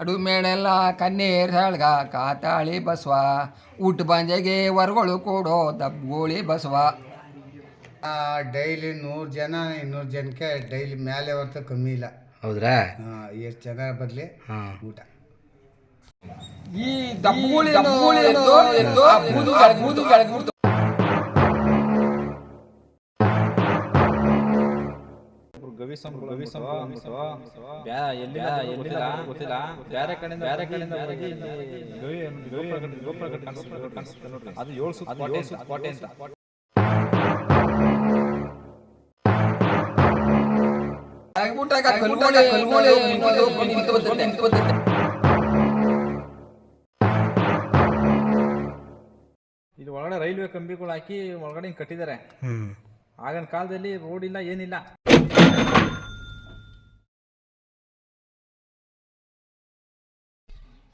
ಅಡು ಮೇಳೆಲ್ಲ ಕಣ್ಣೀರ್ ಸಳ್ಗ ಕಾತಾಳಿ ಬಸವ ಊಟ ಬಂಜೆಗೆ ವರ್ಗಳು ಕೊಡೋ ದಬ್ಗೋಳಿ ಬಸವ. ಡೈಲಿ 100 ಜನ 200 ಜನಕ್ಕೆ ಡೈಲಿ ಮೇಲೆ ಹೊರತು ಕಮ್ಮಿ ಇಲ್ಲ. ಹೌದ್ರಾ? ಎಷ್ಟು ಜನ ಬರಲಿ ಊಟ. ಈ ದಬ್ಗೋಳಿ ಇದು ಒಳಗಡೆ ರೈಲ್ವೆ ಕಂಬಿಗಳು ಹಾಕಿ ಒಳಗಡೆ ಕಟ್ಟಿದ್ದಾರೆ. ಆಗಿನ ಕಾಲದಲ್ಲಿ ರೋಡ್ ಇಲ್ಲ, ಏನಿಲ್ಲ.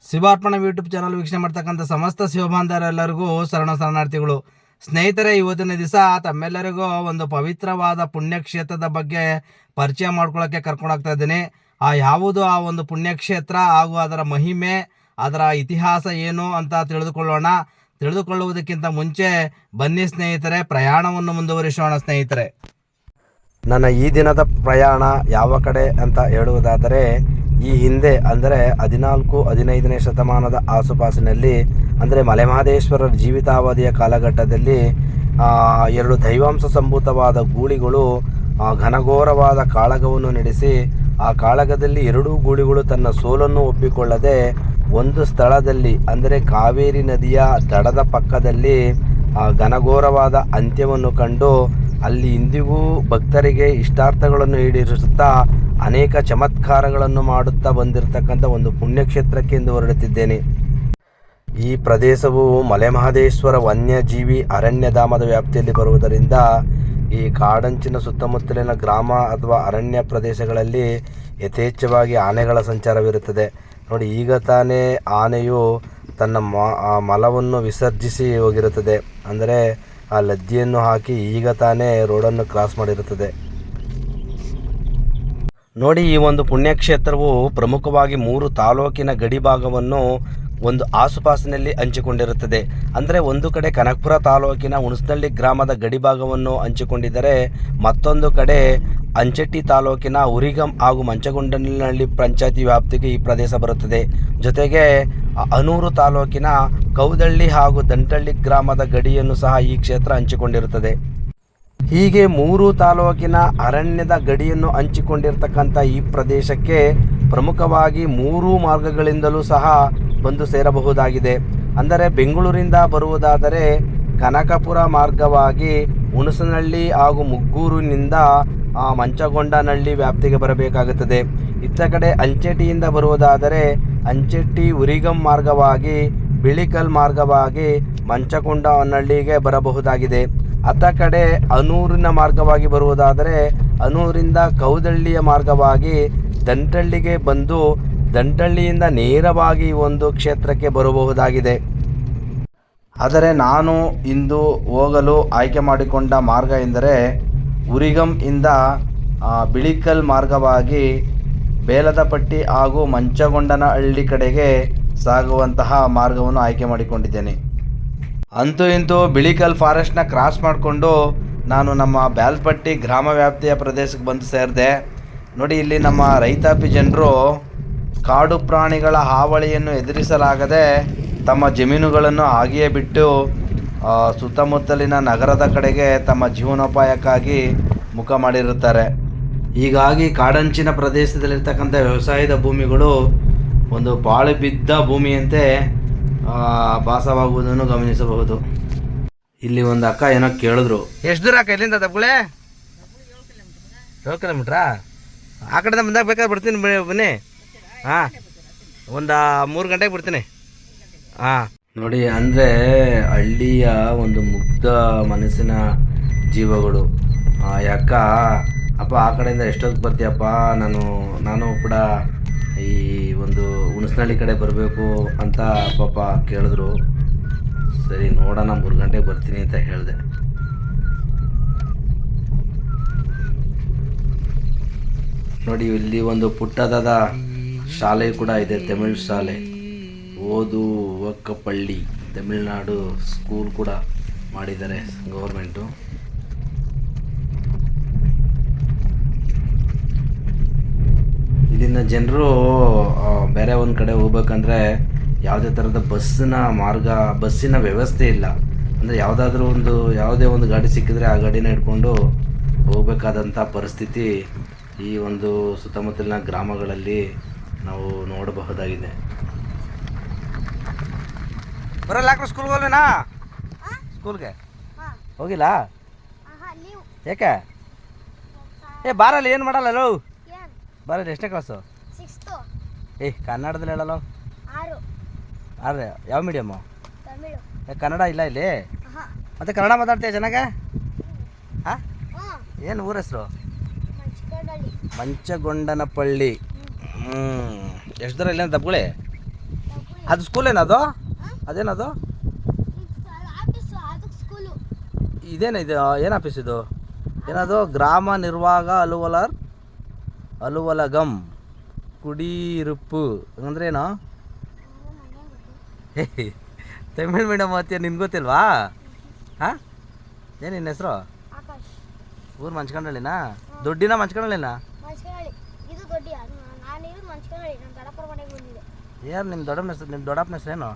ಶಿವಾರ್ಪಣ ಯೂಟ್ಯೂಬ್ ಚಾನಲ್ ವೀಕ್ಷಣೆ ಮಾಡ್ತಕ್ಕಂಥ ಸಮಸ್ತ ಶಿವಬಾಂಧವರೆಲ್ಲರಿಗೂ ಶರಣಾರ್ಥಿಗಳು. ಸ್ನೇಹಿತರೆ, ಇವತ್ತಿನ ದಿವಸ ತಮ್ಮೆಲ್ಲರಿಗೂ ಒಂದು ಪವಿತ್ರವಾದ ಪುಣ್ಯಕ್ಷೇತ್ರದ ಬಗ್ಗೆ ಪರಿಚಯ ಮಾಡ್ಕೊಳ್ಳೋಕ್ಕೆ ಕರ್ಕೊಂಡೋಗ್ತಾ ಇದ್ದೀನಿ. ಯಾವುದು ಆ ಒಂದು ಪುಣ್ಯಕ್ಷೇತ್ರ ಹಾಗೂ ಅದರ ಮಹಿಮೆ, ಅದರ ಇತಿಹಾಸ ಏನು ಅಂತ ತಿಳಿದುಕೊಳ್ಳುವುದಕ್ಕಿಂತ ಮುಂಚೆ ಬನ್ನಿ ಸ್ನೇಹಿತರೆ, ಪ್ರಯಾಣವನ್ನು ಮುಂದುವರಿಸೋಣ ಸ್ನೇಹಿತರೆ. ನನ್ನ ಈ ದಿನದ ಪ್ರಯಾಣ ಯಾವ ಕಡೆ ಅಂತ ಹೇಳುವುದಾದರೆ, ಈ ಹಿಂದೆ ಅಂದರೆ 14-15ನೇ ಶತಮಾನದ ಆಸುಪಾಸಿನಲ್ಲಿ, ಅಂದರೆ ಮಲೆಮಹದೇಶ್ವರರ ಜೀವಿತಾವಧಿಯ ಕಾಲಘಟ್ಟದಲ್ಲಿ 2 ದೈವಾಂಶ ಸಂಭೂತವಾದ ಗೂಳಿಗಳು ಘನಘೋರವಾದ ಕಾಳಗವನ್ನು ನಡೆಸಿ, ಆ ಕಾಳಗದಲ್ಲಿ 2 ಗೂಳಿಗಳು ತನ್ನ ಸೋಲನ್ನು ಒಪ್ಪಿಕೊಳ್ಳದೆ ಒಂದು ಸ್ಥಳದಲ್ಲಿ, ಅಂದರೆ ಕಾವೇರಿ ನದಿಯ ದಡದ ಪಕ್ಕದಲ್ಲಿ ಘನಘೋರವಾದ ಅಂತ್ಯವನ್ನು ಕಂಡು, ಅಲ್ಲಿ ಇಂದಿಗೂ ಭಕ್ತರಿಗೆ ಇಷ್ಟಾರ್ಥಗಳನ್ನು ಈಡೇರಿಸುತ್ತಾ ಅನೇಕ ಚಮತ್ಕಾರಗಳನ್ನು ಮಾಡುತ್ತಾ ಬಂದಿರತಕ್ಕಂಥ ಒಂದು ಪುಣ್ಯಕ್ಷೇತ್ರಕ್ಕೆ ಎಂದು ಹೊರಡುತ್ತಿದ್ದೇನೆ. ಈ ಪ್ರದೇಶವು ಮಲೆಮಹದೇಶ್ವರ ವನ್ಯಜೀವಿ ಅರಣ್ಯಧಾಮದ ವ್ಯಾಪ್ತಿಯಲ್ಲಿ ಬರುವುದರಿಂದ ಈ ಕಾಡಂಚಿನ ಸುತ್ತಮುತ್ತಲಿನ ಗ್ರಾಮ ಅಥವಾ ಅರಣ್ಯ ಪ್ರದೇಶಗಳಲ್ಲಿ ಯಥೇಚ್ಛವಾಗಿ ಆನೆಗಳ ಸಂಚಾರವಿರುತ್ತದೆ. ನೋಡಿ, ಈಗ ತಾನೇ ಆನೆಯು ತನ್ನ ಮಲವನ್ನು ವಿಸರ್ಜಿಸಿ ಹೋಗಿರುತ್ತದೆ. ಅಂದರೆ ಆ ಲದ್ದಿಯನ್ನು ಹಾಕಿ ಈಗ ತಾನೇ ರೋಡನ್ನು ಕ್ರಾಸ್ ಮಾಡಿರುತ್ತದೆ. ನೋಡಿ, ಈ ಒಂದು ಪುಣ್ಯಕ್ಷೇತ್ರವು ಪ್ರಮುಖವಾಗಿ 3 ತಾಲೂಕಿನ ಗಡಿ ಭಾಗವನ್ನು ಒಂದು ಆಸುಪಾಸಿನಲ್ಲಿ ಹಂಚಿಕೊಂಡಿರುತ್ತದೆ. ಅಂದರೆ ಒಂದು ಕಡೆ ಕನಕಪುರ ತಾಲೂಕಿನ ಹುಣಸನಹಳ್ಳಿ ಗ್ರಾಮದ ಗಡಿ ಭಾಗವನ್ನು ಹಂಚಿಕೊಂಡಿದ್ದರೆ, ಮತ್ತೊಂದು ಕಡೆ ಅಂಚೆಟ್ಟಿ ತಾಲೂಕಿನ ಉರಿಗಂ ಹಾಗೂ ಮಂಚಗೊಂಡನಹಳ್ಳಿ ಪಂಚಾಯತಿ ವ್ಯಾಪ್ತಿಗೆ ಈ ಪ್ರದೇಶ ಬರುತ್ತದೆ. ಜೊತೆಗೆ ಅನೂರು ತಾಲೂಕಿನ ಕೌದಳ್ಳಿ ಹಾಗೂ ದಂಟಳ್ಳಿ ಗ್ರಾಮದ ಗಡಿಯನ್ನು ಸಹ ಈ ಕ್ಷೇತ್ರ ಹಂಚಿಕೊಂಡಿರುತ್ತದೆ. ಹೀಗೆ 3 ತಾಲೂಕಿನ ಅರಣ್ಯದ ಗಡಿಯನ್ನು ಹಂಚಿಕೊಂಡಿರ್ತಕ್ಕಂಥ ಈ ಪ್ರದೇಶಕ್ಕೆ ಪ್ರಮುಖವಾಗಿ 3 ಮಾರ್ಗಗಳಿಂದಲೂ ಸಹ ಬಂದು ಸೇರಬಹುದಾಗಿದೆ. ಅಂದರೆ ಬೆಂಗಳೂರಿಂದ ಬರುವುದಾದರೆ ಕನಕಪುರ ಮಾರ್ಗವಾಗಿ ಹುಣಸನಹಳ್ಳಿ ಹಾಗೂ ಮುಗ್ಗೂರಿನಿಂದ ಮಂಚಗೊಂಡನಹಳ್ಳಿ ವ್ಯಾಪ್ತಿಗೆ ಬರಬೇಕಾಗುತ್ತದೆ. ಇತ್ತ ಕಡೆ ಅಂಚೆಟ್ಟಿಯಿಂದ ಬರುವುದಾದರೆ ಅಂಚೆಟ್ಟಿ ಉರಿಗಂ ಮಾರ್ಗವಾಗಿ ಬಿಳಿಕಲ್ ಮಾರ್ಗವಾಗಿ ಮಂಚಗೊಂಡನಹಳ್ಳಿಗೆ ಬರಬಹುದಾಗಿದೆ. ಅತ್ತ ಕಡೆ ಅನೂರಿನ ಮಾರ್ಗವಾಗಿ ಬರುವುದಾದರೆ ಅನೂರಿಂದ ಕೌದಳ್ಳಿಯ ಮಾರ್ಗವಾಗಿ ದಂಟಳ್ಳಿಗೆ ಬಂದು ದಂಟಳ್ಳಿಯಿಂದ ನೇರವಾಗಿ ಒಂದು ಕ್ಷೇತ್ರಕ್ಕೆ ಬರಬಹುದಾಗಿದೆ. ಆದರೆ ನಾನು ಇಂದು ಹೋಗಲು ಆಯ್ಕೆ ಮಾಡಿಕೊಂಡ ಮಾರ್ಗ ಎಂದರೆ ಉರಿಗಂ ಇಂದ ಬಿಳಿಕಲ್ ಮಾರ್ಗವಾಗಿ ಬೇಲದಪಟ್ಟಿ ಹಾಗೂ ಮಂಚಗೊಂಡನಹಳ್ಳಿ ಕಡೆಗೆ ಸಾಗುವಂತಹ ಮಾರ್ಗವನ್ನು ಆಯ್ಕೆ ಮಾಡಿಕೊಂಡಿದ್ದೇನೆ. ಅಂತೂ ಇಂತೂ ಬಿಳಿಕಲ್ ಫಾರೆಸ್ಟ್ನ ಕ್ರಾಸ್ ಮಾಡಿಕೊಂಡು ನಾನು ನಮ್ಮ ಬ್ಯಾಲ್ಪಟ್ಟಿ ಗ್ರಾಮ ವ್ಯಾಪ್ತಿಯ ಪ್ರದೇಶಕ್ಕೆ ಬಂದು ಸೇರಿದೆ. ನೋಡಿ, ಇಲ್ಲಿ ನಮ್ಮ ರೈತಾಪಿ ಜನರು ಕಾಡು ಪ್ರಾಣಿಗಳ ಹಾವಳಿಯನ್ನು ಎದುರಿಸಲಾಗದೆ ತಮ್ಮ ಜಮೀನುಗಳನ್ನು ಹಾಗೆಯೇ ಬಿಟ್ಟು ಸುತ್ತಮುತ್ತಲಿನ ನಗರದ ಕಡೆಗೆ ತಮ್ಮ ಜೀವನೋಪಾಯಕ್ಕಾಗಿ ಮುಖ ಮಾಡಿರುತ್ತಾರೆ. ಹೀಗಾಗಿ ಕಾಡಂಚಿನ ಪ್ರದೇಶದಲ್ಲಿರ್ತಕ್ಕಂಥ ವ್ಯವಸಾಯದ ಭೂಮಿಗಳು ಒಂದು ಪಾಳು ಬಿದ್ದ ಭೂಮಿಯಂತೆ ಭಾಸವಾಗುವುದನ್ನು ಗಮನಿಸಬಹುದು. ಇಲ್ಲಿ ಒಂದು ಅಕ್ಕ ಏನೋ ಕೇಳಿದ್ರು, ಎಷ್ಟು ದೂರ ಅಕ್ಕ ಇಲ್ಲಿಂದ ದಬ್ಬುಳೆ? 7 ಕಿಲೋಮೀಟ್ರಾ? ಆ ಕಡೆಯಿಂದ ಬಂದಾಗ ಬೇಕಾದ್ರೆ ಬರ್ತೀನಿ, ಬನ್ನಿ. ಹಾಂ, ಒಂದು 3 ಗಂಟೆಗೆ ಬರ್ತೀನಿ. ಹಾಂ, ನೋಡಿ, ಅಂದರೆ ಹಳ್ಳಿಯ ಒಂದು ಮುಗ್ಧ ಮನಸ್ಸಿನ ಜೀವಗಳು. ಯಾಕ ಅಪ್ಪ ಆ ಕಡೆಯಿಂದ ಎಷ್ಟೊತ್ತಿಗೆ ಬರ್ತೀಯಪ್ಪ, ನಾನು ಕೂಡ ಈ ಒಂದು ಹುಣಸನಹಳ್ಳಿ ಕಡೆ ಬರಬೇಕು ಅಂತ ಪಾಪ ಕೇಳಿದ್ರು. ಸರಿ ನೋಡೋಣ, 3 ಗಂಟೆಗೆ ಬರ್ತೀನಿ ಅಂತ ಹೇಳಿದೆ. ನೋಡಿ ಇಲ್ಲಿ ಒಂದು ಪುಟ್ಟದಾದ ಶಾಲೆ ಕೂಡ ಇದೆ, ತಮಿಳ್ ಶಾಲೆ, ಓದುವಕ್ಕಪಳ್ಳಿ ತಮಿಳುನಾಡು ಸ್ಕೂಲ್ ಕೂಡ ಮಾಡಿದ್ದಾರೆ ಗೌರ್ಮೆಂಟು. ಇಲ್ಲಿಂದ ಜನರು ಬೇರೆ ಒಂದು ಕಡೆ ಹೋಗ್ಬೇಕಂದ್ರೆ ಯಾವುದೇ ಥರದ ಬಸ್ಸಿನ ವ್ಯವಸ್ಥೆ ಇಲ್ಲ. ಅಂದರೆ ಯಾವುದೇ ಒಂದು ಗಾಡಿ ಸಿಕ್ಕಿದ್ರೆ ಆ ಗಾಡಿನ ಹಿಡ್ಕೊಂಡು ಹೋಗಬೇಕಾದಂಥ ಪರಿಸ್ಥಿತಿ ಈ ಒಂದು ಸುತ್ತಮುತ್ತಲಿನ ಗ್ರಾಮಗಳಲ್ಲಿ ನಾವು ನೋಡಬಹುದಾಗಿದೆ. ಬರಲ್ಲ ಸ್ಕೂಲ್ಗೆ ಹೋಗ್ಲೇನಾ? ಸ್ಕೂಲ್ಗೆ ಹೋಗಿಲ್ಲ ಯಾಕೆ? ಬಾರಲ್ಲಿ ಏನು ಮಾಡಲ್ಲ ಬಾರಲ್ಲಿ ಎಷ್ಟೇ ಕ್ಲಾಸು? ಕನ್ನಡದಲ್ಲಿ ಹೇಳಲ್ಲ. ಆದ್ರೆ ಯಾವ ಮೀಡಿಯಮ್ಮು? ಕನ್ನಡ ಇಲ್ಲ ಇಲ್ಲಿ ಮತ್ತೆ ಕನ್ನಡ ಮಾತಾಡ್ತೀಯ ಚೆನ್ನಾಗೆ? ಹಾಂ, ಏನು ಊರ ಹೆಸರು? ಮಂಚಗೊಂಡನಪಳ್ಳಿ. ಎಷ್ಟು ದೂರ ಇಲ್ಲೇನು ದಬ್ಗುಳಿ? ಅದು ಸ್ಕೂಲ್ ಏನದು? ಅದೇನದು? ಇದೇನಿದು? ಏನು ಆಫೀಸ್ ಇದು? ಏನದು? ಗ್ರಾಮ ನಿರ್ವಾಹಕ ಅಲುವಲಗಂ ಕುಡಿರುಪ್ಪು ಅಂದ್ರೆ ಏನು? ತಮಿಳ್ ಮೀಡಿಯಮ್ ಓದ್ತೀಯ, ನಿನ್ಗೆ ಗೊತ್ತಿಲ್ವಾ? ಹಾಂ, ಏನು ನಿನ್ನ ಹೆಸರು? ಊರು ಮಂಚ್ಕೊಂಡಳ್ಳಿನಾ? ದೊಡ್ಡಿನ ಮಂಚ್ಕೊಂಡಳ್ಳಿನ? ಯಾರು ನಿಮ್ಮ ದೊಡ್ಡಪ್ಪನ ಹೆಸರು? ನಿಮ್ಮ ದೊಡ್ಡಪ್ಪನ ಹೆಸರು ಏನು?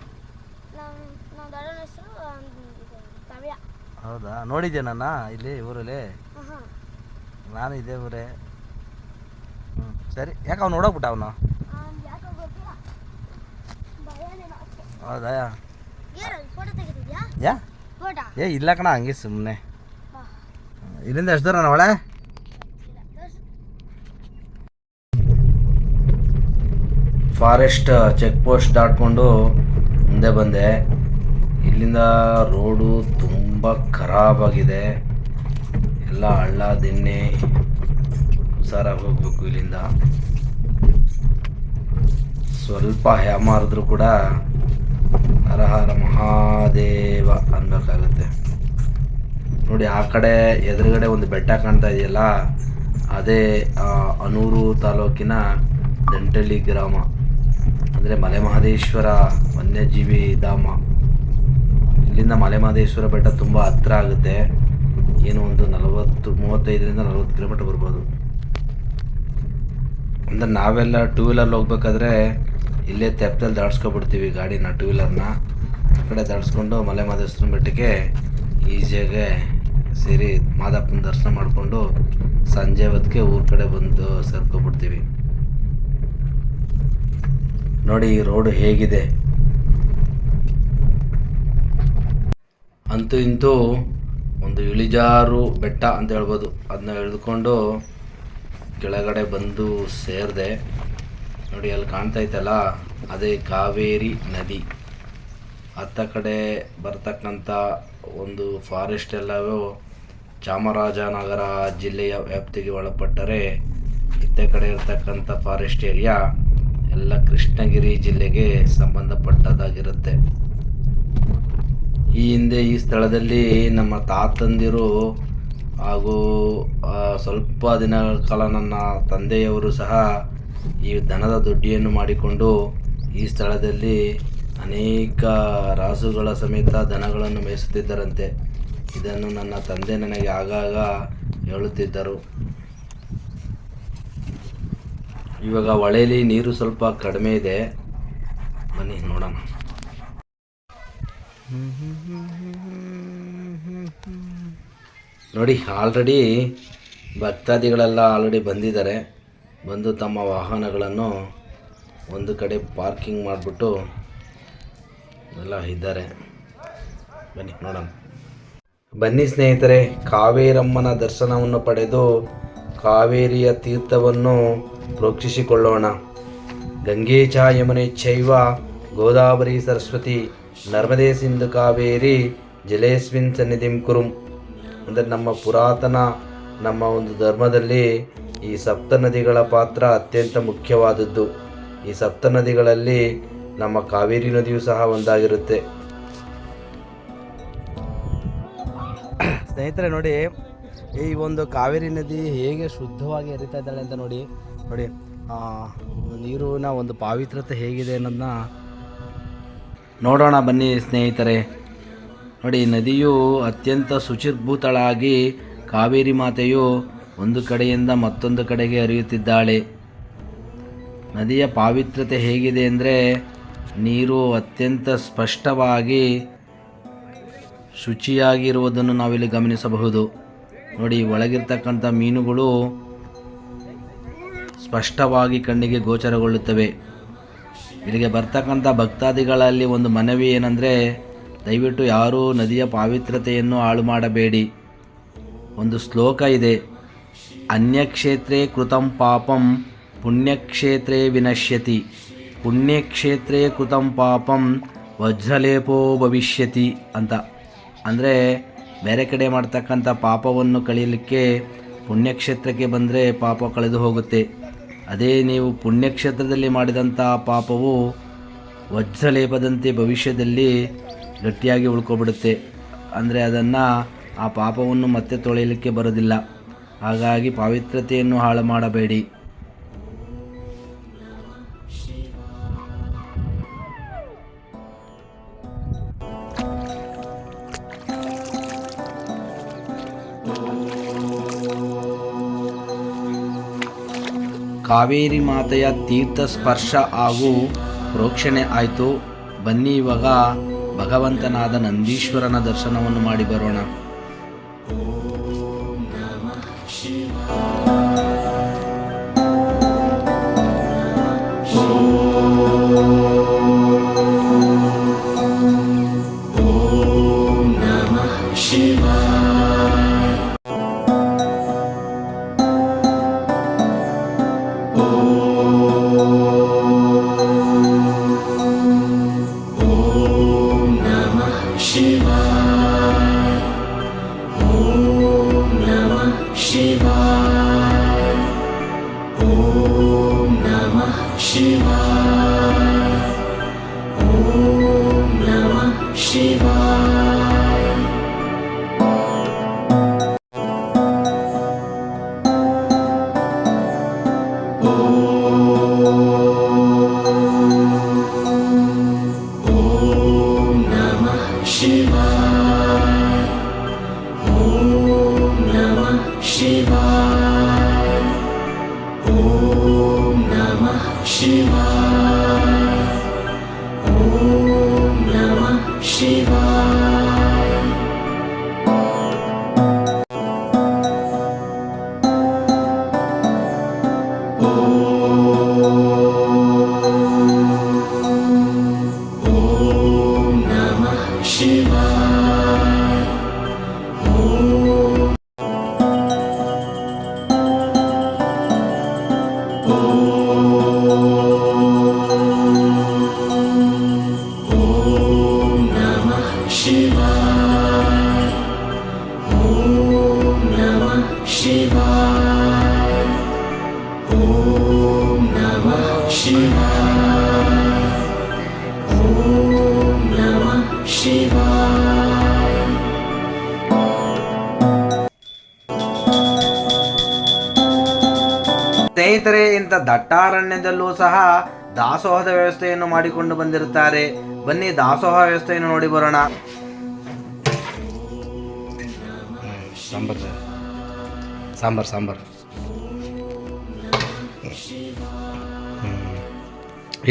ಹೌದಾ, ನೋಡಿದ್ಯಾ ನನ್ನ ಇಲ್ಲಿ ಊರಲ್ಲಿ? ನಾನು ಇದೇ ಊರೇ. ಸರಿ, ಯಾಕೆ ಅವ್ನು ನೋಡೋಗ್ಬಿಟ್ಟ ಅವನು? ಹೌದಾ? ಇಲ್ಲ ಕಣ, ಹಂಗೆ ಸುಮ್ಮನೆ. ಇಲ್ಲಿಂದ ಎಷ್ಟು ದೂರ ಒಳೆ? ಫಾರೆಸ್ಟ್ ಚೆಕ್ ಪೋಸ್ಟ್ ದಾಟ್ಕೊಂಡು ಮುಂದೆ ಬಂದೆ. ಇಲ್ಲಿಂದ ರೋಡು ತುಂಬ ಖರಾಬಾಗಿದೆ, ಎಲ್ಲ ಹಳ್ಳ ದಿಣ್ಣೆ, ಹುಷಾರಾಗಿ ಹೋಗ್ಬೇಕು. ಇಲ್ಲಿಂದ ಸ್ವಲ್ಪ ಹ್ಯಾಮಾರಿದ್ರು ಕೂಡ ಹರ ಹರ ಮಹಾದೇವ ಅನ್ಬೇಕಾಗುತ್ತೆ. ನೋಡಿ ಆ ಕಡೆ ಎದುರುಗಡೆ ಒಂದು ಬೆಟ್ಟ ಕಾಣ್ತಾ ಇದೆಯಲ್ಲ, ಅದೇ ಅನೂರು ತಾಲೂಕಿನ ದಂಟಳ್ಳಿ ಗ್ರಾಮ, ಅಂದರೆ ಮಲೆಮಹದೇಶ್ವರ ವನ್ಯಜೀವಿ ಧಾಮ. ಇಲ್ಲಿಂದ ಮಲೆಮಹದೇಶ್ವರ ಬೆಟ್ಟ ತುಂಬ ಹತ್ತಿರ ಆಗುತ್ತೆ, ಏನು ಒಂದು 35-40 ಕಿಲೋಮೀಟರ್ ಬರ್ಬೋದು. ಅಂದರೆ ನಾವೆಲ್ಲ ಟೂ ವೀಲರ್ ಹೋಗ್ಬೇಕಾದ್ರೆ ಇಲ್ಲೇ ತೆಪ್ಪದಲ್ಲಿ ದಾಟ್ಸ್ಕೊಬಿಡ್ತೀವಿ ಗಾಡಿನ, ಟೂ ವೀಲರ್ನ. ಆ ಕಡೆ ದಾಟ್ಸ್ಕೊಂಡು ಮಲೆಮಹದೇಶ್ವರ ಬೆಟ್ಟಕ್ಕೆ ಈಸಿಯಾಗೆ ಸೇರಿ ಮಾದಪ್ಪನ ದರ್ಶನ ಮಾಡಿಕೊಂಡು ಸಂಜೆ ಹೊತ್ತಿಗೆ ಊರ ಕಡೆ ಬಂದು ಸೇರ್ಕೊಬಿಡ್ತೀವಿ. ನೋಡಿ ಈ ರೋಡು ಹೇಗಿದೆ. ಅಂತೂ ಇಂತೂ ಒಂದು ಇಳಿಜಾರು ಬೆಟ್ಟ ಅಂತ ಹೇಳ್ಬೋದು. ಅದನ್ನ ಇಳಿದುಕೊಂಡು ಕೆಳಗಡೆ ಬಂದು ಸೇರಿದೆ. ನೋಡಿ ಅಲ್ಲಿ ಕಾಣ್ತಾ ಇತ್ತಲ್ಲ, ಅದೇ ಕಾವೇರಿ ನದಿ. ಅತ್ತ ಕಡೆ ಬರ್ತಕ್ಕಂಥ ಒಂದು ಫಾರೆಸ್ಟ್ ಎಲ್ಲವೂ ಚಾಮರಾಜನಗರ ಜಿಲ್ಲೆಯ ವ್ಯಾಪ್ತಿಗೆ ಒಳಪಟ್ಟರೆ, ಇತ್ತ ಕಡೆ ಇರ್ತಕ್ಕಂಥ ಫಾರೆಸ್ಟ್ ಏರಿಯಾ ಎಲ್ಲ ಕೃಷ್ಣಗಿರಿ ಜಿಲ್ಲೆಗೆ ಸಂಬಂಧಪಟ್ಟದಾಗಿರುತ್ತೆ. ಈ ಹಿಂದೆ ಈ ಸ್ಥಳದಲ್ಲಿ ನಮ್ಮ ತಾತಂದಿರು ಹಾಗೂ ಸ್ವಲ್ಪ ದಿನಗಳ ಕಾಲ ನನ್ನ ತಂದೆಯವರು ಸಹ ಈ ದನದ ದೊಡ್ಡಿಯನ್ನು ಮಾಡಿಕೊಂಡು ಈ ಸ್ಥಳದಲ್ಲಿ ಅನೇಕ ರಾಸುಗಳ ಸಮೇತ ದನಗಳನ್ನು ಮೇಯಿಸುತ್ತಿದ್ದರಂತೆ. ಇದನ್ನು ನನ್ನ ತಂದೆ ನನಗೆ ಆಗಾಗ ಹೇಳುತ್ತಿದ್ದರು. ಇವಾಗ ಹೊಳೆಯಲ್ಲಿ ನೀರು ಸ್ವಲ್ಪ ಕಡಿಮೆ ಇದೆ, ಬನ್ನಿ ನೋಡೋಣ. ನೋಡಿ ಆಲ್ರೆಡಿ ಭಕ್ತಾದಿಗಳೆಲ್ಲ ಬಂದಿದ್ದಾರೆ. ಬಂದು ತಮ್ಮ ವಾಹನಗಳನ್ನು ಒಂದು ಕಡೆ ಪಾರ್ಕಿಂಗ್ ಮಾಡಿಬಿಟ್ಟು ಎಲ್ಲ ಇದ್ದಾರೆ. ಬನ್ನಿ ನೋಡೋಣ. ಬನ್ನಿ ಸ್ನೇಹಿತರೆ, ಕಾವೇರಮ್ಮನ ದರ್ಶನವನ್ನು ಪಡೆದು ಕಾವೇರಿಯ ತೀರ್ಥವನ್ನು ಪ್ರೋಕ್ಷಿಸಿಕೊಳ್ಳೋಣ. ಗಂಗೆ ಚ ಯಮುನೆ ಚೈವ ಗೋದಾವರಿ ಸರಸ್ವತಿ ನರ್ಮದೇ ಸಿಂಧು ಕಾವೇರಿ ಜಲೇಸ್ಮಿನ್ ಸನ್ನಿಧಿಂ ಕುರುಂ. ಅಂದರೆ ನಮ್ಮ ಪುರಾತನ ನಮ್ಮ ಒಂದು ಧರ್ಮದಲ್ಲಿ ಈ ಸಪ್ತ ನದಿಗಳ ಪಾತ್ರ ಅತ್ಯಂತ ಮುಖ್ಯವಾದದ್ದು. ಈ ಸಪ್ತ ನದಿಗಳಲ್ಲಿ ನಮ್ಮ ಕಾವೇರಿ ನದಿಯೂ ಸಹ ಒಂದಾಗಿರುತ್ತೆ. ಸ್ನೇಹಿತರೆ ನೋಡಿ, ಈ ಒಂದು ಕಾವೇರಿ ನದಿ ಹೇಗೆ ಶುದ್ಧವಾಗಿ ಹರಿತಾ ಇದ್ದಾಳೆ ಅಂತ ನೋಡಿ ನೋಡಿ ನೀರಿನ ಒಂದು ಪಾವಿತ್ರತೆ ಹೇಗಿದೆ ಅನ್ನೋದನ್ನ ನೋಡೋಣ ಬನ್ನಿ ಸ್ನೇಹಿತರೆ. ನೋಡಿ, ನದಿಯು ಅತ್ಯಂತ ಶುಚಿರ್ಭೂತಳಾಗಿ ಕಾವೇರಿ ಮಾತೆಯು ಒಂದು ಕಡೆಯಿಂದ ಮತ್ತೊಂದು ಕಡೆಗೆ ಹರಿಯುತ್ತಿದ್ದಾಳೆ. ನದಿಯ ಪಾವಿತ್ರತೆ ಹೇಗಿದೆ ಅಂದರೆ ನೀರು ಅತ್ಯಂತ ಸ್ಪಷ್ಟವಾಗಿ ಶುಚಿಯಾಗಿರುವುದನ್ನು ನಾವಿಲ್ಲಿ ಗಮನಿಸಬಹುದು. ನೋಡಿ, ಒಳಗಿರ್ತಕ್ಕಂಥ ಮೀನುಗಳು ಸ್ಪಷ್ಟವಾಗಿ ಕಣ್ಣಿಗೆ ಗೋಚರಗೊಳ್ಳುತ್ತವೆ. ಇಲ್ಲಿಗೆ ಬರ್ತಕ್ಕಂಥ ಭಕ್ತಾದಿಗಳಲ್ಲಿ ಒಂದು ಮನವಿ ಏನಂದರೆ, ದಯವಿಟ್ಟು ಯಾರೂ ನದಿಯ ಪಾವಿತ್ರತೆಯನ್ನು ಹಾಳು ಮಾಡಬೇಡಿ. ಒಂದು ಶ್ಲೋಕ ಇದೆ, ಅನ್ಯಕ್ಷೇತ್ರೇ ಕೃತಂ ಪಾಪಂ ಪುಣ್ಯಕ್ಷೇತ್ರೇ ವಿನಶ್ಯತಿ, ಪುಣ್ಯಕ್ಷೇತ್ರೇ ಕೃತಂ ಪಾಪಂ ವಜ್ರಲೇಪೋ ಭವಿಷ್ಯತಿ ಅಂತ. ಅಂದರೆ ಬೇರೆ ಕಡೆ ಮಾಡ್ತಕ್ಕಂಥ ಪಾಪವನ್ನು ಕಳೆಯಲಿಕ್ಕೆ ಪುಣ್ಯಕ್ಷೇತ್ರಕ್ಕೆ ಬಂದರೆ ಪಾಪ ಕಳೆದು ಹೋಗುತ್ತೆ. ಅದೇ ನೀವು ಪುಣ್ಯಕ್ಷೇತ್ರದಲ್ಲಿ ಮಾಡಿದಂಥ ಪಾಪವು ವಜ್ರಲೇಪದಂತೆ ಭವಿಷ್ಯದಲ್ಲಿ ಗಟ್ಟಿಯಾಗಿ ಉಳ್ಕೊಬಿಡುತ್ತೆ. ಅಂದರೆ ಅದನ್ನು ಆ ಪಾಪವನ್ನು ಮತ್ತೆ ತೊಳೆಯಲಿಕ್ಕೆ ಬರೋದಿಲ್ಲ. ಹಾಗಾಗಿ ಪಾವಿತ್ರತೆಯನ್ನು ಹಾಳು ಮಾಡಬೇಡಿ. ಕಾವೇರಿ ಮಾತೆಯ ತೀರ್ಥ ಸ್ಪರ್ಶ ಹಾಗೂ ಪ್ರೋಕ್ಷಣೆ ಆಯಿತು. ಬನ್ನಿ ಇವಾಗ ಭಗವಂತನಾದ ನಂದೀಶ್ವರನ ದರ್ಶನವನ್ನು ಮಾಡಿ ಬರೋಣ. ಸ್ನೇಹಿತರೆ, ಇಂಥ ದಟ್ಟಾರಣ್ಯದಲ್ಲೂ ಸಹ ದಾಸೋಹದ ವ್ಯವಸ್ಥೆಯನ್ನು ಮಾಡಿಕೊಂಡು ಬಂದಿರುತ್ತಾರೆ. ಬನ್ನಿ ದಾಸೋಹ ವ್ಯವಸ್ಥೆಯನ್ನು ನೋಡಿ ಬರೋಣ. ಸಾಂಬಾರ್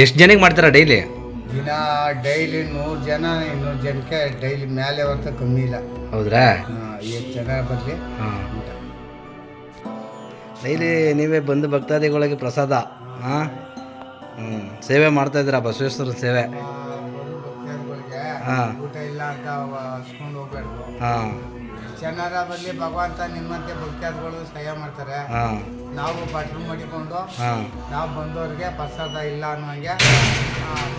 ಎಷ್ಟು ಜನಕ್ಕೆ ಮಾಡ್ತೀರಾ ಡೈಲಿ? ದಿನ ಡೈಲಿ 100 ಜನ 200 ಜನಕ್ಕೆ ಡೈಲಿ ಮೇಲೆ ಹೊರತು ಕಮ್ಮಿ ಇಲ್ಲ. ಹೌದ್ರಾ? ಎಷ್ಟು ಜನ ಬರಲಿ ಡೈಲಿ ನೀವೇ ಬಂದು ಭಕ್ತಾದಿಗಳಿಗೆ ಪ್ರಸಾದ ಸೇವೆ ಮಾಡ್ತಾ ಇದ್ದೀರಾ? ಬಸವೇಶ್ವರ ಸೇವೆ. ಊಟ ಇಲ್ಲ ಅಂತ ಹಸ್ಕೊಂಡು ಹೋಗ್ಬಾರ್ದು. ಚೆನ್ನಾರ ಬರಲಿ, ಭಗವಂತ ನಿಮ್ಮಂತೆ ಭಕ್ತಾದಿಗಳು ಸಹಾಯ ಮಾಡ್ತಾರೆ. ನಾವು ಭಟ್ರು ಮಾಡಿಕೊಂಡು ನಾವು ಬಂದವ್ರಿಗೆ ಪ್ರಸಾದ ಇಲ್ಲ ಅನ್ನೋಂಗೆ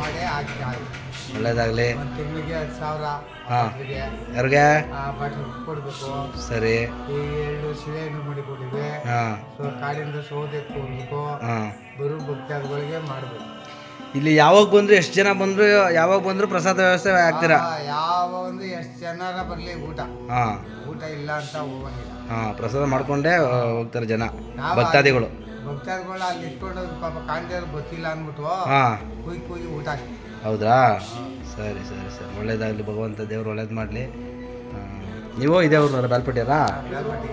ಮಾಡಿ ಹಾಕಿ ಒಳ್ಳೇದಾಗಲಿ. ಒಂದು ತಿಂಗಳಿಗೆ 10,000 ಯಾರಿಗೆ ಭಟ್ರು ಕೊಡ್ಬೇಕು. ಸರಿ. ಈ 2 ಶಿಲೆಯನ್ನು ಮಾಡಿಕೊಟ್ಟಿವಿ. ಕಾಡಿಂದ ಸೌದೆ ಕೊಡ್ಬೇಕು. ಬರೋ ಭಕ್ತಾದಿಗಳಿಗೆ ಮಾಡಬೇಕು. ಇಲ್ಲಿ ಯಾವಾಗ ಬಂದ್ರು ಎಷ್ಟು ಜನ ಬಂದ್ರು ಯಾವಾಗ ಬಂದ್ರು ಪ್ರಸಾದ ವ್ಯವಸ್ಥೆ ಆಗ್ತೀರಾ? ಯಾವ ಒಂದು ಎಷ್ಟು ಜನರ ಬರಲಿ ಊಟ ಇಲ್ಲ ಅಂತ ಹೋಗಂಗಿಲ್ಲ. ಹಾಂ, ಪ್ರಸಾದ ಮಾಡ್ಕೊಂಡೇ ಹೋಗ್ತಾರೆ ಜನ ನಾವು ಭಕ್ತಾದಿಗಳು. ಭಕ್ತಾದಿಗಳು ಅಲ್ಲಿ ಇಟ್ಕೊಂಡು ಪಾಪ ಕಾಣ್ತಿದ್ರು ಗೊತ್ತಿಲ್ಲ ಅಂದ್ಬಿಟ್ಟು ಹಾಂ, ಕುಯ್ದು ಊಟ ಅಷ್ಟೇ. ಹೌದಾ? ಸರಿ ಸರಿ ಸರಿ, ಒಳ್ಳೇದಾಗಲಿ, ಭಗವಂತ ದೇವ್ರು ಒಳ್ಳೇದು ಮಾಡಲಿ. ನೀವು ಇದೇ ಊರಿನವ್ರ ಬಾಲ್ಪಟ್ಟಿಯಾರಾ? ಮೇಲ್ಪಟ್ಟಿ.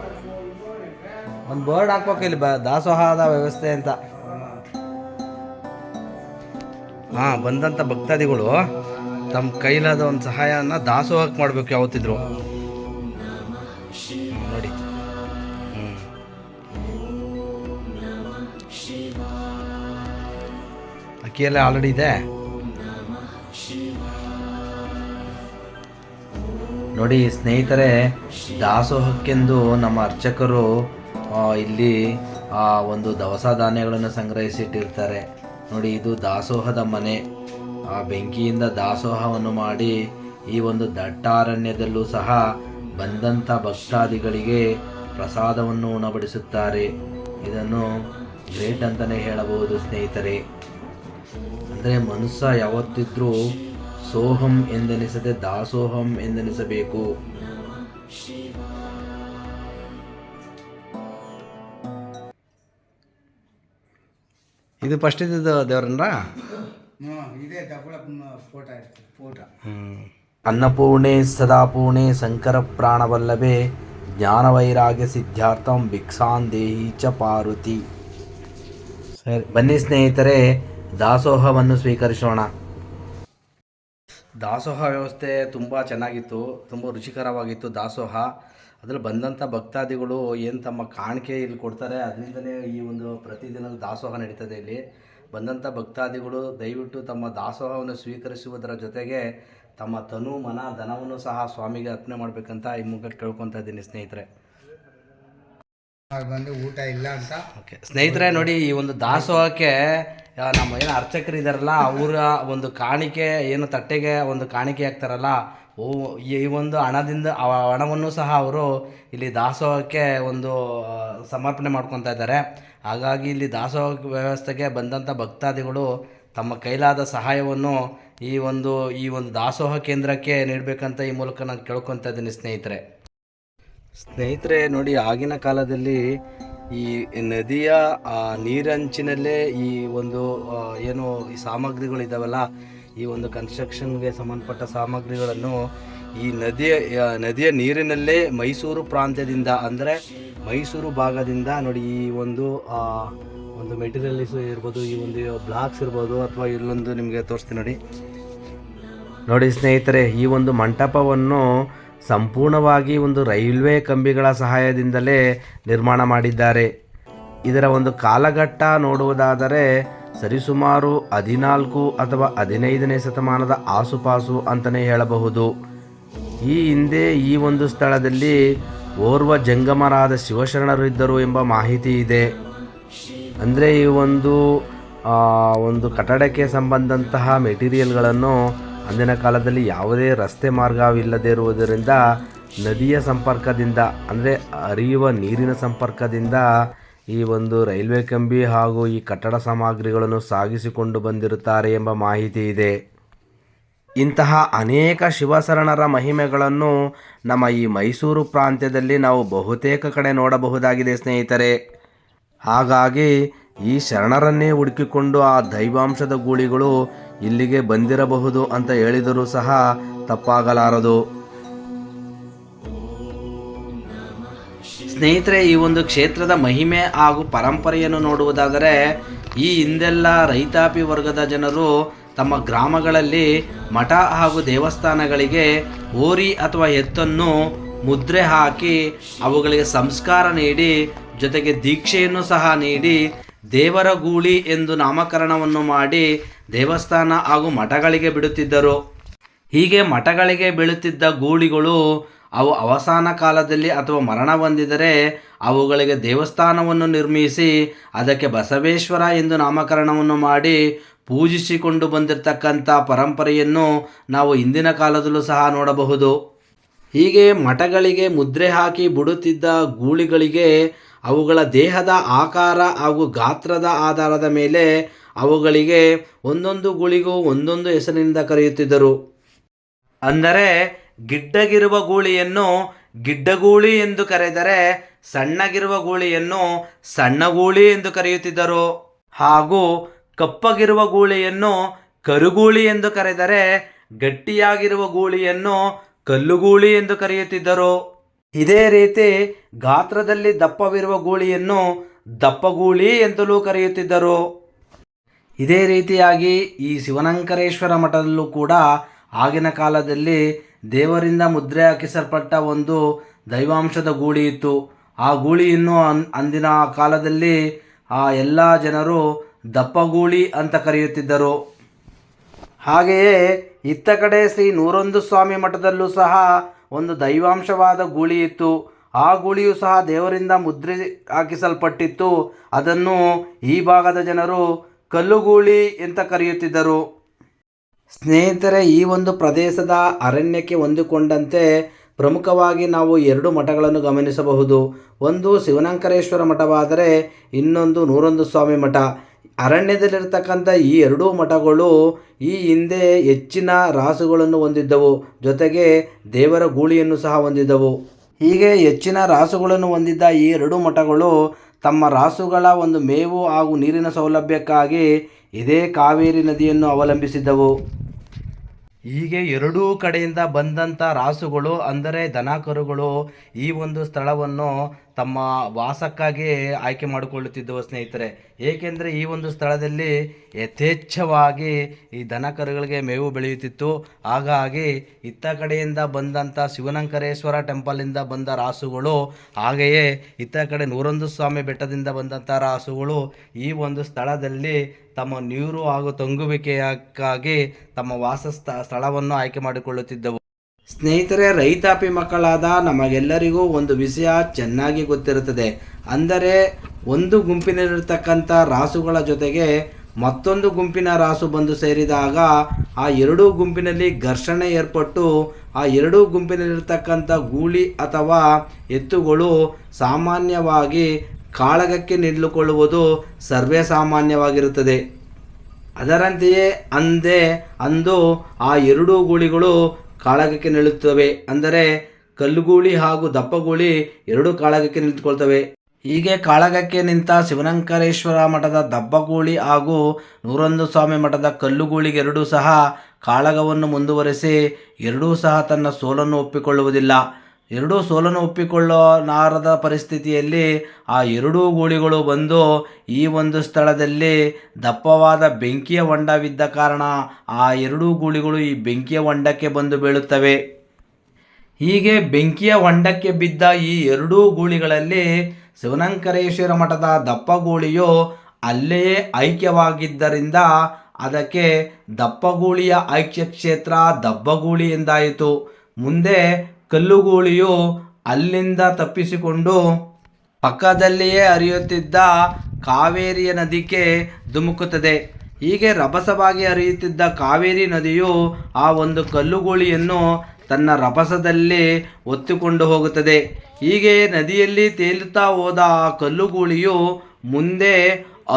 ಒಂದು ಬೋರ್ಡ್ ಹಾಕ್ಬೇಕು ಇಲ್ಲಿ ದಾಸೋಹದ ವ್ಯವಸ್ಥೆ ಅಂತ. ಹಾಂ, ಬಂದಂಥ ಭಕ್ತಾದಿಗಳು ತಮ್ಮ ಕೈಲಾದ ಒಂದು ಸಹಾಯನ ದಾಸೋಹಕ್ಕೆ ಮಾಡಬೇಕು ಯಾವತ್ತಿದ್ರು. ನೋಡಿ, ಅಕ್ಕಿಯೆಲ್ಲ ಆಲ್ರೆಡಿ ಇದೆ ನೋಡಿ ಸ್ನೇಹಿತರೆ. ದಾಸೋಹಕ್ಕೆಂದು ನಮ್ಮ ಅರ್ಚಕರು ಇಲ್ಲಿ ಒಂದು ದವಸ ಧಾನ್ಯಗಳನ್ನು ಸಂಗ್ರಹಿಸಿಟ್ಟಿರ್ತಾರೆ ನೋಡಿ. ಇದು ದಾಸೋಹದ ಮನೆ. ಆ ಬೆಂಕಿಯಿಂದ ದಾಸೋಹವನ್ನು ಮಾಡಿ ಈ ಒಂದು ದಟ್ಟಾರಣ್ಯದಲ್ಲೂ ಸಹ ಬಂದಂಥ ಭಕ್ತಾದಿಗಳಿಗೆ ಪ್ರಸಾದವನ್ನು ಉಣಬಡಿಸುತ್ತಾರೆ. ಇದನ್ನು ಗ್ರೇಟ್ ಅಂತಲೇ ಹೇಳಬಹುದು ಸ್ನೇಹಿತರೆ. ಅಂದರೆ ಮನುಷ್ಯ ಯಾವತ್ತಿದ್ರೂ ಸೋಹಂ ಎಂದೆನಿಸದೆ ದಾಸೋಹಂ ಎಂದೆನಿಸಬೇಕು. ಇದು ಫಸ್ಟ್ ಇದ್ದು ದೇವರನ್ನ ಇದೇ ಫೋಟೋ. ಅನ್ನಪೂರ್ಣೆ ಸದಾಪೂರ್ಣೆ ಶಂಕರ ಪ್ರಾಣವಲ್ಲಭೆ ಜ್ಞಾನವೈರಾಗ್ಯ ಸಿದ್ಧಾರ್ಥಂ ಭಿಕ್ಷಾಂದೇಹಿ ಚ ಪಾರ್ವತಿ. ಸರಿ, ಬನ್ನಿ ಸ್ನೇಹಿತರೆ, ದಾಸೋಹವನ್ನು ಸ್ವೀಕರಿಸೋಣ. ದಾಸೋಹ ವ್ಯವಸ್ಥೆ ತುಂಬ ಚೆನ್ನಾಗಿತ್ತು, ತುಂಬ ರುಚಿಕರವಾಗಿತ್ತು ದಾಸೋಹ. ಅದರಲ್ಲಿ ಬಂದಂಥ ಭಕ್ತಾದಿಗಳು ಏನು ತಮ್ಮ ಕಾಣಿಕೆ ಇಲ್ಲಿ ಕೊಡ್ತಾರೆ, ಅದರಿಂದಲೇ ಈ ಒಂದು ಪ್ರತಿದಿನದ ದಾಸೋಹ ನಡೀತದೆ. ಇಲ್ಲಿ ಬಂದಂಥ ಭಕ್ತಾದಿಗಳು ದಯವಿಟ್ಟು ತಮ್ಮ ದಾಸೋಹವನ್ನು ಸ್ವೀಕರಿಸುವುದರ ಜೊತೆಗೆ ತಮ್ಮ ತನು ಮನ ಧನವನ್ನು ಸಹ ಸ್ವಾಮಿಗೆ ಅರ್ಪಣೆ ಮಾಡಬೇಕಂತ ಈ ಮೂಲಕ ಕೇಳ್ಕೊತಾ ಇದ್ದೀನಿ ಸ್ನೇಹಿತರೆ. ಬಂದು ಊಟ ಇಲ್ಲ ಅಂತ. ಓಕೆ ಸ್ನೇಹಿತರೆ, ನೋಡಿ ಈ ಒಂದು ದಾಸೋಹಕ್ಕೆ ನಮ್ಮ ಏನು ಅರ್ಚಕರು ಇದ್ದಾರಲ್ಲ, ಅವರ ಒಂದು ಕಾಣಿಕೆ ಏನು ತಟ್ಟೆಗೆ ಒಂದು ಕಾಣಿಕೆ ಹಾಕ್ತಾರಲ್ಲ, ಈ ಒಂದು ಹಣದಿಂದ ಹಣವನ್ನು ಸಹ ಅವರು ಇಲ್ಲಿ ದಾಸೋಹಕ್ಕೆ ಒಂದು ಸಮರ್ಪಣೆ ಮಾಡ್ಕೊತಾ ಇದ್ದಾರೆ. ಹಾಗಾಗಿ ಇಲ್ಲಿ ದಾಸೋಹ ವ್ಯವಸ್ಥೆಗೆ ಬಂದಂಥ ಭಕ್ತಾದಿಗಳು ತಮ್ಮ ಕೈಲಾದ ಸಹಾಯವನ್ನು ಈ ಒಂದು ದಾಸೋಹ ಕೇಂದ್ರಕ್ಕೆ ನೀಡಬೇಕಂತ ಈ ಮೂಲಕ ನಾನು ಕೇಳ್ಕೊತಾ ಇದ್ದೀನಿ ಸ್ನೇಹಿತರೆ. ನೋಡಿ, ಆಗಿನ ಕಾಲದಲ್ಲಿ ಈ ನದಿಯ ನೀರಂಚಿನಲ್ಲೇ ಈ ಒಂದು ಏನು ಈ ಸಾಮಗ್ರಿಗಳಿದ್ದಾವಲ್ಲ, ಈ ಒಂದು ಕನ್ಸ್ಟ್ರಕ್ಷನ್ಗೆ ಸಂಬಂಧಪಟ್ಟ ಸಾಮಗ್ರಿಗಳನ್ನು ಈ ನದಿಯ ನೀರಿನಲ್ಲೇ ಮೈಸೂರು ಪ್ರಾಂತ್ಯದಿಂದ, ಅಂದರೆ ಮೈಸೂರು ಭಾಗದಿಂದ ನೋಡಿ ಈ ಒಂದು ಮೆಟೀರಿಯಲ್ಸ್ ಇರ್ಬೋದು, ಈ ಒಂದು ಬ್ಲಾಕ್ಸ್ ಇರ್ಬೋದು, ಅಥವಾ ಇಲ್ಲೊಂದು ನಿಮಗೆ ತೋರಿಸ್ತೀನಿ ನೋಡಿ ಸ್ನೇಹಿತರೆ. ಈ ಒಂದು ಮಂಟಪವನ್ನು ಸಂಪೂರ್ಣವಾಗಿ ಒಂದು ರೈಲ್ವೆ ಕಂಬಿಗಳ ಸಹಾಯದಿಂದಲೇ ನಿರ್ಮಾಣ ಮಾಡಿದ್ದಾರೆ. ಇದರ ಒಂದು ಕಾಲಘಟ್ಟ ನೋಡುವುದಾದರೆ ಸರಿಸುಮಾರು 14 ಅಥವಾ 15ನೇ ಶತಮಾನದ ಆಸುಪಾಸು ಅಂತಲೇ ಹೇಳಬಹುದು. ಈ ಹಿಂದೆ ಈ ಒಂದು ಸ್ಥಳದಲ್ಲಿ ಓರ್ವ ಜಂಗಮರಾದ ಶಿವಶರಣರು ಇದ್ದರು ಎಂಬ ಮಾಹಿತಿ ಇದೆ. ಅಂದರೆ ಈ ಒಂದು ಕಟ್ಟಡಕ್ಕೆ ಸಂಬಂಧಂತಹ ಮೆಟೀರಿಯಲ್ಗಳನ್ನು ಅಂದಿನ ಕಾಲದಲ್ಲಿ ಯಾವುದೇ ರಸ್ತೆ ಮಾರ್ಗವಿಲ್ಲದೆ ಇರುವುದರಿಂದ ನದಿಯ ಸಂಪರ್ಕದಿಂದ, ಅಂದರೆ ಹರಿಯುವ ನೀರಿನ ಸಂಪರ್ಕದಿಂದ ಈ ಒಂದು ರೈಲ್ವೆ ಕಂಬಿ ಹಾಗೂ ಈ ಕಟ್ಟಡ ಸಾಮಗ್ರಿಗಳನ್ನು ಸಾಗಿಸಿಕೊಂಡು ಬಂದಿರುತ್ತಾರೆ ಎಂಬ ಮಾಹಿತಿ ಇದೆ. ಇಂತಹ ಅನೇಕ ಶಿವಶರಣರ ಮಹಿಮೆಗಳನ್ನು ನಮ್ಮ ಈ ಮೈಸೂರು ಪ್ರಾಂತ್ಯದಲ್ಲಿ ನಾವು ಬಹುತೇಕ ಕಡೆ ನೋಡಬಹುದಾಗಿದೆ ಸ್ನೇಹಿತರೆ. ಹಾಗಾಗಿ ಈ ಶರಣರನ್ನೇ ಹುಡುಕಿಕೊಂಡು ಆ ದೈವಾಂಶದ ಗೂಳಿಗಳು ಇಲ್ಲಿಗೆ ಬಂದಿರಬಹುದು ಅಂತ ಹೇಳಿದರೂ ಸಹ ತಪ್ಪಾಗಲಾರದು. ಸ್ನೇಹಿತರೆ, ಈ ಒಂದು ಕ್ಷೇತ್ರದ ಮಹಿಮೆ ಹಾಗೂ ಪರಂಪರೆಯನ್ನು ನೋಡುವುದಾದರೆ ಈ ಹಿಂದೆಲ್ಲ ರೈತಾಪಿ ವರ್ಗದ ಜನರು ತಮ್ಮ ಗ್ರಾಮಗಳಲ್ಲಿ ಮಠ ಹಾಗೂ ದೇವಸ್ಥಾನಗಳಿಗೆ ಹೋರಿ ಅಥವಾ ಎತ್ತನ್ನು ಮುದ್ರೆ ಹಾಕಿ ಅವುಗಳಿಗೆ ಸಂಸ್ಕಾರ ನೀಡಿ ಜೊತೆಗೆ ದೀಕ್ಷೆಯನ್ನು ಸಹ ನೀಡಿ ದೇವರ ಗೂಳಿ ಎಂದು ನಾಮಕರಣವನ್ನು ಮಾಡಿ ದೇವಸ್ಥಾನ ಹಾಗೂ ಮಠಗಳಿಗೆ ಬಿಡುತ್ತಿದ್ದರು. ಹೀಗೆ ಮಠಗಳಿಗೆ ಬೀಳುತ್ತಿದ್ದ ಗೂಳಿಗಳು ಅವು ಅವಸಾನ ಕಾಲದಲ್ಲಿ ಅಥವಾ ಮರಣ ಹೊಂದಿದರೆ ಅವುಗಳಿಗೆ ದೇವಸ್ಥಾನವನ್ನು ನಿರ್ಮಿಸಿ ಅದಕ್ಕೆ ಬಸವೇಶ್ವರ ಎಂದು ನಾಮಕರಣವನ್ನು ಮಾಡಿ ಪೂಜಿಸಿಕೊಂಡು ಬಂದಿರತಕ್ಕಂಥ ಪರಂಪರೆಯನ್ನು ನಾವು ಇಂದಿನ ಕಾಲದಲ್ಲೂ ಸಹ ನೋಡಬಹುದು. ಹೀಗೆ ಮಠಗಳಿಗೆ ಮುದ್ರೆ ಹಾಕಿ ಬಿಡುತ್ತಿದ್ದ ಗೂಳಿಗಳಿಗೆ ಅವುಗಳ ದೇಹದ ಆಕಾರ ಹಾಗೂ ಗಾತ್ರದ ಆಧಾರದ ಮೇಲೆ ಅವುಗಳಿಗೆ ಒಂದೊಂದು ಗೂಳಿಗೂ ಒಂದೊಂದು ಹೆಸರಿನಿಂದ ಕರೆಯುತ್ತಿದ್ದರು. ಅಂದರೆ ಗಿಡ್ಡಗಿರುವ ಗೂಳಿಯನ್ನು ಗಿಡ್ಡಗೂಳಿ ಎಂದು ಕರೆದರೆ ಸಣ್ಣಗಿರುವ ಗೂಳಿಯನ್ನು ಸಣ್ಣಗೂಳಿ ಎಂದು ಕರೆಯುತ್ತಿದ್ದರು. ಹಾಗೂ ಕಪ್ಪಗಿರುವ ಗೂಳಿಯನ್ನು ಕರುಗೂಳಿ ಎಂದು ಕರೆದರೆ ಗಟ್ಟಿಯಾಗಿರುವ ಗೂಳಿಯನ್ನು ಕಲ್ಲುಗೂಳಿ ಎಂದು ಕರೆಯುತ್ತಿದ್ದರು. ಇದೇ ರೀತಿ ಗಾತ್ರದಲ್ಲಿ ದಪ್ಪವಿರುವ ಗೂಳಿಯನ್ನು ದಪ್ಪಗೂಳಿ ಎಂತಲೂ ಕರೆಯುತ್ತಿದ್ದರು. ಇದೇ ರೀತಿಯಾಗಿ ಈ ಶಿವನಂಕರೇಶ್ವರ ಮಠದಲ್ಲೂ ಕೂಡ ಆಗಿನ ಕಾಲದಲ್ಲಿ ದೇವರಿಂದ ಮುದ್ರೆ ಹಾಕಿಸಲ್ಪಟ್ಟ ಒಂದು ದೈವಾಂಶದ ಗೂಳಿ ಇತ್ತು. ಆ ಗೂಳಿಯನ್ನು ಅಂದಿನ ಕಾಲದಲ್ಲಿ ಆ ಎಲ್ಲ ಜನರು ದಪ್ಪಗೂಳಿ ಅಂತ ಕರೆಯುತ್ತಿದ್ದರು. ಹಾಗೆಯೇ ಇತ್ತ ಕಡೆ ಶ್ರೀ ನೂರೊಂದು ಸ್ವಾಮಿ ಮಠದಲ್ಲೂ ಸಹ ಒಂದು ದೈವಾಂಶವಾದ ಗೂಳಿ ಇತ್ತು. ಆ ಗೂಳಿಯು ಸಹ ದೇವರಿಂದ ಮುದ್ರೆ ಹಾಕಿಸಲ್ಪಟ್ಟಿತ್ತು. ಅದನ್ನು ಈ ಭಾಗದ ಜನರು ಕಲ್ಲುಗೂಳಿ ಅಂತ ಕರೆಯುತ್ತಿದ್ದರು. ಸ್ನೇಹಿತರೆ, ಈ ಒಂದು ಪ್ರದೇಶದ ಅರಣ್ಯಕ್ಕೆ ಹೊಂದಿಕೊಂಡಂತೆ ಪ್ರಮುಖವಾಗಿ ನಾವು 2 ಮಠಗಳನ್ನು ಗಮನಿಸಬಹುದು. ಒಂದು ಶಿವನಂಕರೇಶ್ವರ ಮಠವಾದರೆ ಇನ್ನೊಂದು ನೂರೊಂದು ಸ್ವಾಮಿ ಮಠ. ಅರಣ್ಯದಲ್ಲಿರ್ತಕ್ಕಂಥ ಈ 2 ಮಠಗಳು ಈ ಹಿಂದೆ ಹೆಚ್ಚಿನ ರಾಸುಗಳನ್ನು ಹೊಂದಿದ್ದವು, ಜೊತೆಗೆ ದೇವರ ಗೂಳಿಯನ್ನು ಸಹ ಹೊಂದಿದ್ದವು. ಹೀಗೆ ಹೆಚ್ಚಿನ ರಾಸುಗಳನ್ನು ಹೊಂದಿದ್ದ ಈ 2 ಮಠಗಳು ತಮ್ಮ ರಾಸುಗಳ ಒಂದು ಮೇವು ಹಾಗೂ ನೀರಿನ ಸೌಲಭ್ಯಕ್ಕಾಗಿ ಇದೇ ಕಾವೇರಿ ನದಿಯನ್ನು ಅವಲಂಬಿಸಿದ್ದವು. ಹೀಗೆ 2 ಕಡೆಯಿಂದ ಬಂದಂಥ ರಾಸುಗಳು ಅಂದರೆ ದನ ಕರುಗಳು ಈ ಒಂದು ಸ್ಥಳವನ್ನು ತಮ್ಮ ವಾಸಕ್ಕಾಗಿ ಆಯ್ಕೆ ಮಾಡಿಕೊಳ್ಳುತ್ತಿದ್ದವು ಸ್ನೇಹಿತರೆ. ಏಕೆಂದರೆ ಈ ಒಂದು ಸ್ಥಳದಲ್ಲಿ ಯಥೇಚ್ಛವಾಗಿ ಈ ದನ ಕರುಗಳಿಗೆ ಮೇವು ಬೆಳೆಯುತ್ತಿತ್ತು. ಹಾಗಾಗಿ ಇತ್ತ ಕಡೆಯಿಂದ ಬಂದಂಥ ಶಿವನಂಕರೇಶ್ವರ ಟೆಂಪಲಿಂದ ಬಂದ ರಾಸುಗಳು, ಹಾಗೆಯೇ ಇತ್ತ ಕಡೆ ನೂರೊಂದು ಸ್ವಾಮಿ ಬೆಟ್ಟದಿಂದ ಬಂದಂಥ ರಾಸುಗಳು ಈ ಒಂದು ಸ್ಥಳದಲ್ಲಿ ತಮ್ಮ ನೀರು ಹಾಗೂ ತಂಗುವಿಕೆಯಕ್ಕಾಗಿ ತಮ್ಮ ವಾಸ ಸ್ಥಳವನ್ನು ಆಯ್ಕೆ ಮಾಡಿಕೊಳ್ಳುತ್ತಿದ್ದವು. ಸ್ನೇಹಿತರೆ, ರೈತಾಪಿ ಮಕ್ಕಳಾದ ನಮಗೆಲ್ಲರಿಗೂ ಒಂದು ವಿಷಯ ಚೆನ್ನಾಗಿ ಗೊತ್ತಿರುತ್ತದೆ. ಅಂದರೆ ಒಂದು ಗುಂಪಿನಲ್ಲಿರ್ತಕ್ಕಂಥ ರಾಸುಗಳ ಜೊತೆಗೆ ಮತ್ತೊಂದು ಗುಂಪಿನ ರಾಸು ಬಂದು ಸೇರಿದಾಗ ಆ 2 ಗುಂಪಿನಲ್ಲಿ ಘರ್ಷಣೆ ಏರ್ಪಟ್ಟು ಆ 2 ಗುಂಪಿನಲ್ಲಿರ್ತಕ್ಕಂಥ ಗೂಳಿ ಅಥವಾ ಎತ್ತುಗಳು ಸಾಮಾನ್ಯವಾಗಿ ಕಾಳಗಕ್ಕೆ ನಿಲ್ಲುಕೊಳ್ಳುವುದು ಸರ್ವೇ ಸಾಮಾನ್ಯವಾಗಿರುತ್ತದೆ. ಅದರಂತೆಯೇ ಅಂದು ಆ 2 ಗೂಳಿಗಳು ಕಾಳಗಕ್ಕೆ ನಿಲ್ಲುತ್ತವೆ. ಅಂದರೆ ಕಲ್ಲುಗೂಳಿ ಹಾಗೂ ದಪ್ಪಗೂಳಿ 2 ಕಾಳಗಕ್ಕೆ ನಿಂತುಕೊಳ್ತವೆ. ಹೀಗೆ ಕಾಳಗಕ್ಕೆ ನಿಂತ ಶಿವನಂಕರೇಶ್ವರ ಮಠದ ದಬ್ಬಗೂಳಿ ಹಾಗೂ ನೂರೊಂದು ಸ್ವಾಮಿ ಮಠದ ಕಲ್ಲುಗೂಳಿಗೆರಡೂ ಸಹ ಕಾಳಗವನ್ನು ಮುಂದುವರೆಸಿ ಎರಡೂ ಸಹ ತನ್ನ ಸೋಲನ್ನು ಒಪ್ಪಿಕೊಳ್ಳುವುದಿಲ್ಲ. ಎರಡೂ ಸೋಲನ್ನು ಒಪ್ಪಿಕೊಳ್ಳಲಾರದ ಪರಿಸ್ಥಿತಿಯಲ್ಲಿ ಆ ಎರಡೂ ಗೂಳಿಗಳು ಬಂದು ಈ ಒಂದು ಸ್ಥಳದಲ್ಲಿ ದಪ್ಪವಾದ ಬೆಂಕಿಯ ಹೊಂಡವಿದ್ದ ಕಾರಣ ಆ ಎರಡೂ ಗೂಳಿಗಳು ಈ ಬೆಂಕಿಯ ಹೊಂಡಕ್ಕೆ ಬಂದು ಬೀಳುತ್ತವೆ. ಹೀಗೆ ಬೆಂಕಿಯ ಹೊಂಡಕ್ಕೆ ಬಿದ್ದ ಈ ಎರಡೂ ಗೂಳಿಗಳಲ್ಲಿ ಶಿವನಂಕರೇಶ್ವರ ಮಠದ ದಪ್ಪಗೂಳಿಯು ಅಲ್ಲಿಯೇ ಐಕ್ಯವಾಗಿದ್ದರಿಂದ ಅದಕ್ಕೆ ದಪ್ಪಗೂಳಿಯ ಐಕ್ಯ ಕ್ಷೇತ್ರ ದಬ್ಬಗೂಳಿ ಎಂದಾಯಿತು. ಮುಂದೆ ಕಲ್ಲುಗೂಳಿಯು ಅಲ್ಲಿಂದ ತಪ್ಪಿಸಿಕೊಂಡು ಪಕ್ಕದಲ್ಲಿಯೇ ಹರಿಯುತ್ತಿದ್ದ ಕಾವೇರಿಯ ನದಿಗೆ ಧುಮುಕುತ್ತದೆ. ಹೀಗೆ ರಭಸವಾಗಿ ಹರಿಯುತ್ತಿದ್ದ ಕಾವೇರಿ ನದಿಯು ಆ ಒಂದು ಕಲ್ಲುಗೂಳಿಯನ್ನು ತನ್ನ ರಭಸದಲ್ಲಿ ಒತ್ತಿಕೊಂಡು ಹೋಗುತ್ತದೆ. ಹೀಗೆ ನದಿಯಲ್ಲಿ ತೇಲುತ್ತಾ ಹೋದ ಆ ಕಲ್ಲುಗೂಳಿಯು ಮುಂದೆ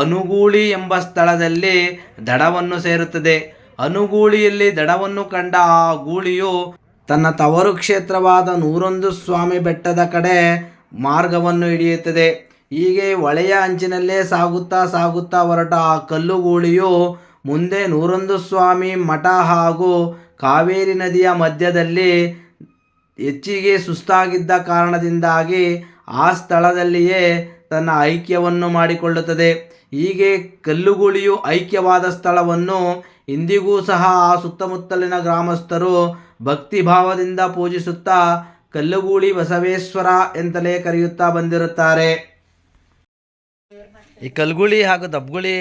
ಅನುಗೂಳಿ ಎಂಬ ಸ್ಥಳದಲ್ಲಿ ದಡವನ್ನು ಸೇರುತ್ತದೆ. ಅನುಗೂಳಿಯಲ್ಲಿ ದಡವನ್ನು ಕಂಡ ಆ ಗೂಳಿಯು ತನ್ನ ತವರು ಕ್ಷೇತ್ರವಾದ ನೂರೊಂದು ಸ್ವಾಮಿ ಬೆಟ್ಟದ ಕಡೆ ಮಾರ್ಗವನ್ನು ಹಿಡಿಯುತ್ತದೆ. ಹೀಗೆ ಹೊಳೆಯ ಅಂಚಿನಲ್ಲೇ ಸಾಗುತ್ತಾ ಹೊರಟ ಆ ಕಲ್ಲುಗೂಳಿಯು ಮುಂದೆ ನೂರೊಂದು ಸ್ವಾಮಿ ಮಠ ಹಾಗೂ ಕಾವೇರಿ ನದಿಯ ಮಧ್ಯದಲ್ಲಿ ಹೆಚ್ಚಿಗೆ ಸುಸ್ತಾಗಿದ್ದ ಕಾರಣದಿಂದಾಗಿ ಆ ಸ್ಥಳದಲ್ಲಿಯೇ ತನ್ನ ಐಕ್ಯವನ್ನು ಮಾಡಿಕೊಳ್ಳುತ್ತದೆ. ಹೀಗೆ ಕಲ್ಲುಗೂಳಿಯು ಐಕ್ಯವಾದ ಸ್ಥಳವನ್ನು ಇಂದಿಗೂ ಸಹ ಆ ಸುತ್ತಮುತ್ತಲಿನ ಗ್ರಾಮಸ್ಥರು ಭಕ್ತಿಭಾವದಿಂದ ಪೂಜಿಸುತ್ತಾ ಕಲ್ಲುಗೂಳಿ ಬಸವೇಶ್ವರ ಎಂತಲೇ ಕರೆಯುತ್ತಾ ಬಂದಿರುತ್ತಾರೆ. ಈ ಕಲ್ಗುಳಿ ಹಾಗೂ ದಬ್ಗುಳಿ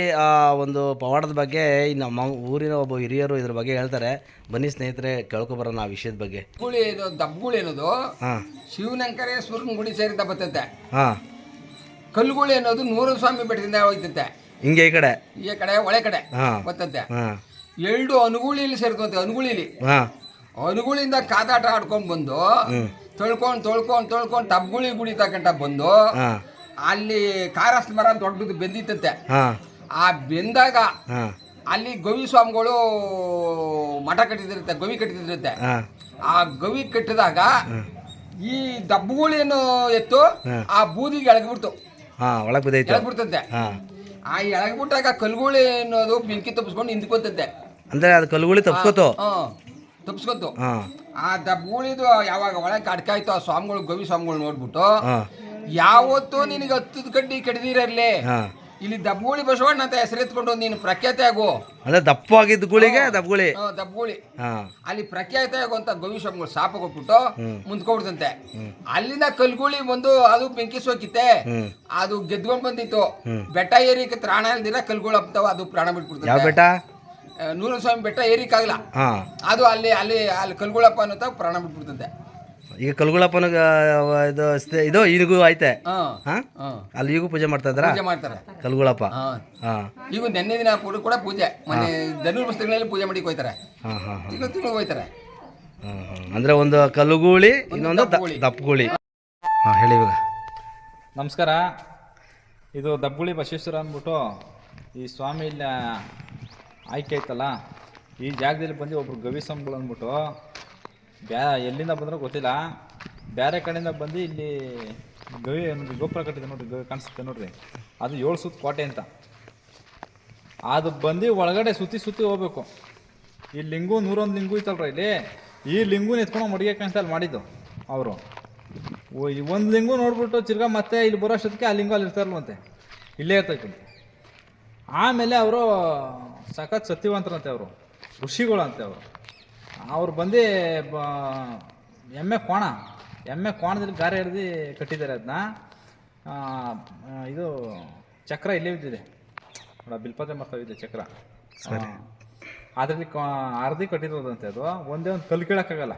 ಒಂದು ಪವಾಡದ ಬಗ್ಗೆ ನಮ್ಮ ಊರಿನ ಒಬ್ಬ ಹಿರಿಯರು ಇದ್ರ ಬಗ್ಗೆ ಹೇಳ್ತಾರೆ. ಬನ್ನಿ ಸ್ನೇಹಿತರೆ, ಕೇಳ್ಕೊಬರೋಣ ಆ ವಿಷಯದ ಬಗ್ಗೆ. ದಬ್ಗುಳಿ ಅನ್ನೋದು ಶಿವನಂಕರೇಶ್ವರನ ಗುಡಿ ಸೇರಿದ ಬರ್ತೈತೆ. ಕಲ್ಲುಗೂಳಿ ಅನ್ನೋದು ನೂರೊಂದು ಸ್ವಾಮಿ ಬೆಟ್ಟದಿಂದ ಹೋಗ್ತೈತೆ. ಹಿಂಗೆ ಈ ಕಡೆ ಒಳೆ ಕಡೆ ಬರ್ತೈತೆ. ಎರಡು ಅನುಗೂಳಿಲಿ ಸೇರ್ತಂತೆ. ಅನುಗೂಳಿಂದ ಕಾದಾಟ ಆಡ್ಕೊಂಡ್ ಬಂದು ತೊಳ್ಕೊಂಡು ತಬ್ಗುಳಿ ಗುಡಿ ತಗೊಂಡ ಬಂದು ಅಲ್ಲಿ ಕಾರಸ್ ಮರ ದೊಡ್ಡದು ಬೆಂದಿತ್ತಂತೆ. ಆ ಬೆಂದಾಗ ಅಲ್ಲಿ ಗವಿ ಸ್ವಾಮಿಗಳು ಮಠ ಕಟ್ಟಿದಿರುತ್ತೆ, ಗವಿ ಕಟ್ಟಿದಿರುತ್ತೆ. ಆ ಗವಿ ಕಟ್ಟಿದಾಗ ಈ ದಬ್ಬುಗಳೇನು ಎತ್ತು ಆ ಬೂದಿಗೆ ಎಳಗ್ಬಿಡ್ತು, ಹಾಂ ಒಳಗೆ ಬಿದ್ದೈತೆ. ಎಳಗ್ಬಿಡ್ತಂತೆ. ಹಾಂ, ಆ ಎಳಗ್ಬಿಟ್ಟಾಗ ಕಲ್ಗುಳಿ ಅನ್ನೋದು ಬೆಂಕಿ ತಪ್ಪಿಸ್ಕೊಂಡು ನಿಂತ್ಕೊಂತಂತೆ. ಅಂದರೆ ಅದು ಕಲ್ಲುಗುಳಿ ತಪ್ಸ್ಕೊತು. ತಪ್ಪಿಸ್ಕೊತು. ಹಾಂ ಆ ದಬ್ಬುಳಿದು ಯಾವಾಗ ಒಳಗೆ ಕಡ್ಕಾಯ್ತು ಆ ಸ್ವಾಮಿಗಳು, ಗವಿ ಸ್ವಾಮಿಗಳು ನೋಡ್ಬಿಟ್ಟು, ಹಾಂ ಯಾವತ್ತೂ ನಿನಗೆ 10 ಕಡ್ಡಿ ಕಡ್ದಿರಲಿ, ಹಾಂ, ಇಲ್ಲಿ ದಬ್ಬುಳಿ ಬಸವಣ್ಣ ಅಂತ ಹೆಸರೆತ್ಕೊಂಡು ನೀನು ಪ್ರಖ್ಯಾತಿ ಆಗು. ಅಂದರೆ ದಪ್ಪವಾಗಿದ್ದ ಗುಳಿಗೆ ದಬ್ಬುಳಿ. ದಬ್ಬುಳಿ ಹಾಂ, ಅಲ್ಲಿ ಪ್ರಖ್ಯಾತಿ ಆಗು ಅಂತ ಗವಿ ಸ್ವಾಮಿಗಳು ಶಾಪ ಕೊಟ್ಬಿಟ್ಟು ಮುಂದ್ಕೊಬಿಡ್ತಂತೆ. ಅಲ್ಲಿಂದ ಕಲ್ಗುಳಿ ಬಂದು ಅದು ಬೆಂಕಿ ಸೋಕಿತ್ತೆ, ಅದು ಗೆದ್ಕೊಂಡ್ ಬಂದಿತ್ತು. ಬೆಟ್ಟ ಏರಿಕೆ ತ್ರಾಣ ಇಲ್ದಿರ ಕಲ್ಗುಳ ಹಬ್ತಾವ, ಅದು ಪ್ರಾಣ ಯಾವ ಬಿಟ್ಬಿಡ್ತದೆ. ಬೆಟ್ಟ? ನೂರ ಸ್ವಾಮಿ ಬೆಟ್ಟ ಏರಿಕಾಗಲ್ಲ, ಹಾಂ, ಅದು ಅಲ್ಲಿ ಅಲ್ಲಿ ಅಲ್ಲಿ ಕಲ್ಗುಳಪ್ಪ ಅನ್ನೋ ಪ್ರಾಣ ಬಿಟ್ಬಿಡ್ತಂತೆ. ಈಗ ಕಲ್ಗುಳಪ್ಪನ ಇದು ಈಗೂ ಐತೆ. ಹಾಂ, ಅಲ್ಲಿ ಈಗೂ ಪೂಜೆ ಮಾಡ್ತಾ ಇದ್ದಾರಾ? ಪೂಜೆ ಮಾಡ್ತಾರೆ ಕಲ್ಗುಳಪ್ಪ. ಹಾಂ, ಈಗ ನೆನ್ನೆ ದಿನ ಕೂಡ ಪೂಜೆ, ಮೊನ್ನೆ ಧನುರ್ಮಾಸಗಳಲ್ಲಿ ಪೂಜೆ ಮಾಡಿ ಹೋಯ್ತಾರೆ. ಹಾಂ ಹಾಂ ಹಾಂ ಈಗ ತಿಂಗಳು ಹೋಯ್ತಾರೆ. ಹಾಂ ಹಾಂ, ಅಂದರೆ ಒಂದು ಕಲ್ಲುಗೂಳಿ, ಇನ್ನೊಂದು ದಪ್ಪಗೂಳಿ. ಹಾಂ, ಹೇಳಿ ಇವಾಗ. ನಮಸ್ಕಾರ. ಇದು ದಬ್ಬುಳಿ ಬಸವೇಶ್ವರ ಅಂದ್ಬಿಟ್ಟು ಈ ಸ್ವಾಮಿ ಇಲ್ಲ ಆಯ್ಕೆ ಐತಲ್ಲ, ಈ ಜಾಗದಲ್ಲಿ ಬಂದು ಒಬ್ರು ಗವಿ ಸ್ವಾಮಿಗಳು ಅಂದ್ಬಿಟ್ಟು ಎಲ್ಲಿಂದ ಬಂದರೂ ಗೊತ್ತಿಲ್ಲ, ಬೇರೆ ಕಡೆಯಿಂದ ಬಂದು ಇಲ್ಲಿ ಗವಿ ಒಂದು ಗೋಪುರ ಕಟ್ಟಿದೆ ನೋಡ್ರಿ, ಗವಿ ಕಾಣಿಸುತ್ತೆ ನೋಡ್ರಿ, ಅದು 7 ಸುತ್ತು ಕೋಟೆ ಅಂತ. ಅದು ಬಂದು ಒಳಗಡೆ ಸುತ್ತಿ ಹೋಗ್ಬೇಕು. ಈ ಲಿಂಗು 101 ಲಿಂಗು ಇತ್ತಲ್ರ ಇಲ್ಲಿ, ಈ ಲಿಂಗುನ ಎತ್ಕೊಂಡು ಮಡಿಗೆ ಅಂತ ಅಲ್ಲಿ ಮಾಡಿದ್ದು ಅವರು. ಒಂದು ಲಿಂಗು ನೋಡ್ಬಿಟ್ಟು ತಿರ್ಗಾ ಮತ್ತೆ ಇಲ್ಲಿ ಬರೋ ಅಷ್ಟೊತ್ತಿಗೆ ಆ ಲಿಂಗು ಅಲ್ಲಿ ಇರ್ತಾರಲ್ವಂತೆ, ಇಲ್ಲೇ ಇರ್ತೈತಂತೆ. ಆಮೇಲೆ ಅವರು ಸಖತ್ ಸತ್ಯವಂತರಂತೆ, ಅವರು ಋಷಿಗಳು ಅಂತೆ. ಅವ್ರು ಬಂದು ಎಮ್ಮೆ ಕೋಣದಲ್ಲಿ ಗಾರೆ ಹಿಡ್ದು ಕಟ್ಟಿದ್ದಾರೆ ಅದನ್ನ. ಇದು ಚಕ್ರ ಇಲ್ಲೇ ಬಿದ್ದಿದೆ ನೋಡ, ಬಿಲ್ಪತ್ರೆ ಮಾಡ್ತಾವಿದೆ ಚಕ್ರ, ಅದರಲ್ಲಿ ಅರ್ಧಿ ಕಟ್ಟಿರೋದಂತೆ. ಅದು ಒಂದೇ ಒಂದು ಕಲ್ಲು ಕೀಳಕ್ಕಾಗಲ್ಲ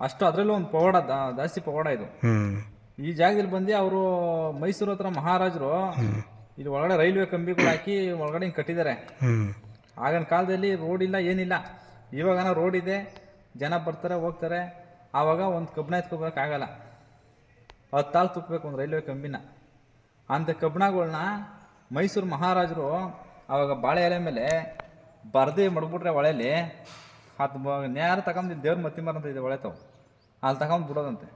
ಅಷ್ಟು, ಅದರಲ್ಲೂ ಒಂದು ಪವಾಡ, ಜಾಸ್ತಿ ಪವಾಡ ಇದು. ಈ ಜಾಗದಲ್ಲಿ ಬಂದು ಅವರು ಮೈಸೂರು ಹತ್ರ ಮಹಾರಾಜರು ಇಲ್ಲಿ ಒಳಗಡೆ ರೈಲ್ವೆ ಕಂಬಿಗಳು ಹಾಕಿ ಒಳಗಡೆ ಹಿಂಗೆ ಕಟ್ಟಿದ್ದಾರೆ. ಆಗಿನ ಕಾಲದಲ್ಲಿ ರೋಡ್ ಇಲ್ಲ, ಏನಿಲ್ಲ. ಇವಾಗನ ರೋಡ್ ಇದೆ, ಜನ ಬರ್ತಾರೆ ಹೋಗ್ತಾರೆ. ಆವಾಗ ಒಂದು ಕಬ್ಬಣ ಎತ್ಕೋಬೇಕಾಗಲ್ಲ, 10 ತಾಳು ತುಪ್ಪಬೇಕು ಒಂದು ರೈಲ್ವೆ ಕಂಬಿನ. ಅಂಥ ಕಬ್ಬಣಗಳನ್ನ ಮೈಸೂರು ಮಹಾರಾಜರು ಆವಾಗ ಬಾಳೆ ಎಲೆ ಮೇಲೆ ಬರ್ದು ಮಡ್ಬಿಟ್ರೆ ಒಳೆಯಲ್ಲಿ, ಅದು ನೇರ ತಗೊಂಡು ದೇವ್ರ ಮತ್ತಿ ಮರ ಅಂತ ಇದೆ ಒಳೆತಾವು, ಅಲ್ಲಿ ತಗೊಂಡು ಬಿಡೋದಂತೆ.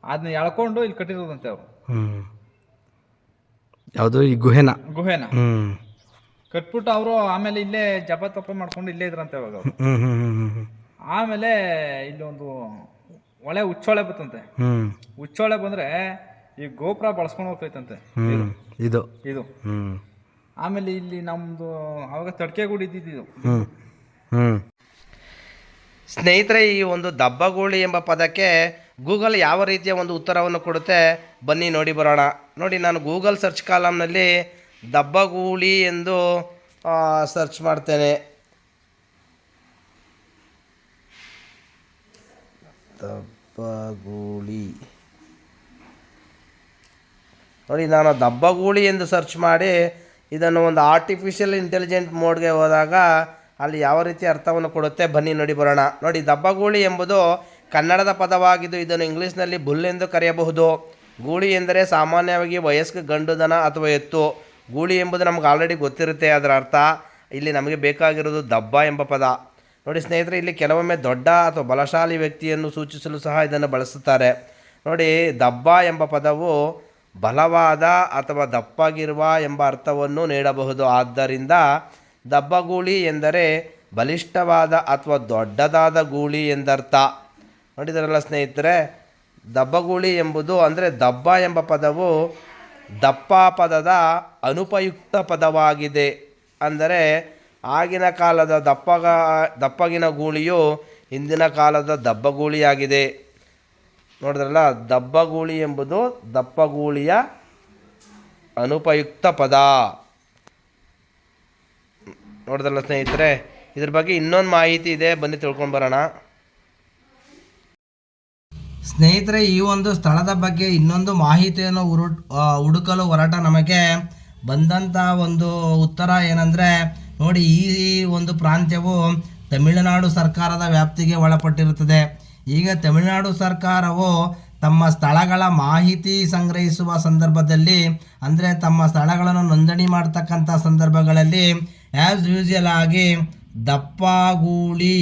ಅದನ್ನ ಎಳ್ಕೊಂಡು ಇಲ್ಲಿ ಕಟ್ಟಿರೋದಂತೆ ಅವರು. ಯಾವುದು ಈ ಗುಹೆನ ಕಟ್ಬಿಟ್ಟು ಅವರು ಆಮೇಲೆ ಇಲ್ಲೇ ಜಪ ತಪ ಮಾಡ್ಕೊಂಡು ಇಲ್ಲೇ ಇದ್ರಂತೆ ಅವಾಗ. ಆಮೇಲೆ ಇಲ್ಲಿ ಒಂದು ಉಚ್ಚೋಳೆ ಬತ್ತಂತೆ. ಉಚ್ಚೋಳೆ ಬಂದ್ರೆ ಈ ಗೋಪುರ ಬಳಸ್ಕೊಂಡು ಹೋಗ್ತೈತಂತೆ ಇದು. ಆಮೇಲೆ ಇಲ್ಲಿ ನಮ್ದು ಅವಾಗ ತಡ್ಕೆ ಗುಡಿ ಇದ್ದಿದ್ದು. ಸ್ನೇಹಿತರೆ, ಈ ಒಂದು ದಬ್ಬಗೂಳಿ ಎಂಬ ಪದಕ್ಕೆ ಗೂಗಲ್ ಯಾವ ರೀತಿಯ ಒಂದು ಉತ್ತರವನ್ನು ಕೊಡುತ್ತೆ ಬನ್ನಿ ನೋಡಿ ಬರೋಣ. ನೋಡಿ, ನಾನು ಗೂಗಲ್ ಸರ್ಚ್ ಕಾಲಮ್ನಲ್ಲಿ ದಬ್ಬಗೂಳಿ ಎಂದು ಸರ್ಚ್ ಮಾಡ್ತೇನೆ. ದಬ್ಬಗೂಳಿ ನೋಡಿ, ನಾನು ದಬ್ಬಗೂಳಿ ಎಂದು ಸರ್ಚ್ ಮಾಡಿ ಇದನ್ನು ಒಂದು ಆರ್ಟಿಫಿಷಿಯಲ್ ಇಂಟೆಲಿಜೆಂಟ್ ಮೋಡ್ಗೆ ಹೋದಾಗ ಅಲ್ಲಿ ಯಾವ ರೀತಿ ಅರ್ಥವನ್ನು ಕೊಡುತ್ತೆ ಬನ್ನಿ ನೋಡಿ ಬರೋಣ. ನೋಡಿ, ದಬ್ಬಗೂಳಿ ಎಂಬುದು ಕನ್ನಡದ ಪದವಾಗಿದ್ದು ಇದನ್ನು ಇಂಗ್ಲೀಷ್ನಲ್ಲಿ ಬುಲ್ ಎಂದು ಕರೆಯಬಹುದು. ಗೂಳಿ ಎಂದರೆ ಸಾಮಾನ್ಯವಾಗಿ ವಯಸ್ಕ ಗಂಡು ದನ ಅಥವಾ ಎತ್ತು. ಗೂಳಿ ಎಂಬುದು ನಮ್ಗೆ ಆಲ್ರೆಡಿ ಗೊತ್ತಿರುತ್ತೆ, ಅದರ ಅರ್ಥ. ಇಲ್ಲಿ ನಮಗೆ ಬೇಕಾಗಿರೋದು ದಬ್ಬ ಎಂಬ ಪದ. ನೋಡಿ ಸ್ನೇಹಿತರೆ, ಇಲ್ಲಿ ಕೆಲವೊಮ್ಮೆ ದೊಡ್ಡ ಅಥವಾ ಬಲಶಾಲಿ ವ್ಯಕ್ತಿಯನ್ನು ಸೂಚಿಸಲು ಸಹ ಇದನ್ನು ಬಳಸುತ್ತಾರೆ. ನೋಡಿ, ದಬ್ಬ ಎಂಬ ಪದವು ಬಲವಾದ ಅಥವಾ ದಪ್ಪಗಿರುವ ಎಂಬ ಅರ್ಥವನ್ನು ನೀಡಬಹುದು. ಆದ್ದರಿಂದ ದಬ್ಬಗೂಳಿ ಎಂದರೆ ಬಲಿಷ್ಠವಾದ ಅಥವಾ ದೊಡ್ಡದಾದ ಗೂಳಿ ಎಂದರ್ಥ. ನೋಡಿದ್ರಲ್ಲ ಸ್ನೇಹಿತರೆ, ದಬ್ಬಗೂಳಿ ಎಂಬುದು ಅಂದರೆ ದಬ್ಬ ಎಂಬ ಪದವು ದಪ್ಪ ಪದದ ಅನುಪಯುಕ್ತ ಪದವಾಗಿದೆ. ಅಂದರೆ ಆಗಿನ ಕಾಲದ ದಪ್ಪಗಿನ ಗೂಳಿಯು ಹಿಂದಿನ ಕಾಲದ ದಬ್ಬಗೂಳಿಯಾಗಿದೆ. ನೋಡಿದ್ರಲ್ಲ, ದಬ್ಬಗೂಳಿ ಎಂಬುದು ದಪ್ಪಗೂಳಿಯ ಅನುಪಯುಕ್ತ ಪದ. ನೋಡಿದ್ರಲ್ಲ ಸ್ನೇಹಿತರೆ, ಇದ್ರ ಬಗ್ಗೆ ಇನ್ನೊಂದು ಮಾಹಿತಿ ಇದೆ, ಬನ್ನಿ ತಿಳ್ಕೊಂಡು ಬರೋಣ. ಸ್ನೇಹಿತರೆ, ಈ ಒಂದು ಸ್ಥಳದ ಬಗ್ಗೆ ಇನ್ನೊಂದು ಮಾಹಿತಿಯನ್ನು ಹುಡುಕಲು ಹೊರಟ ನಮಗೆ ಬಂದಂಥ ಒಂದು ಉತ್ತರ ಏನಂದರೆ, ನೋಡಿ, ಈ ಒಂದು ಪ್ರಾಂತ್ಯವು ತಮಿಳುನಾಡು ಸರ್ಕಾರದ ವ್ಯಾಪ್ತಿಗೆ ಒಳಪಟ್ಟಿರುತ್ತದೆ. ಈಗ ತಮಿಳುನಾಡು ಸರ್ಕಾರವು ತಮ್ಮ ಸ್ಥಳಗಳ ಮಾಹಿತಿ ಸಂಗ್ರಹಿಸುವ ಸಂದರ್ಭದಲ್ಲಿ, ಅಂದರೆ ತಮ್ಮ ಸ್ಥಳಗಳನ್ನು ನೋಂದಣಿ ಮಾಡ್ತಕ್ಕಂಥ ಸಂದರ್ಭಗಳಲ್ಲಿ ಆ್ಯಸ್ ಯೂಶುವಲ್ ಆಗಿ ದಬ್ಬಗೂಳಿ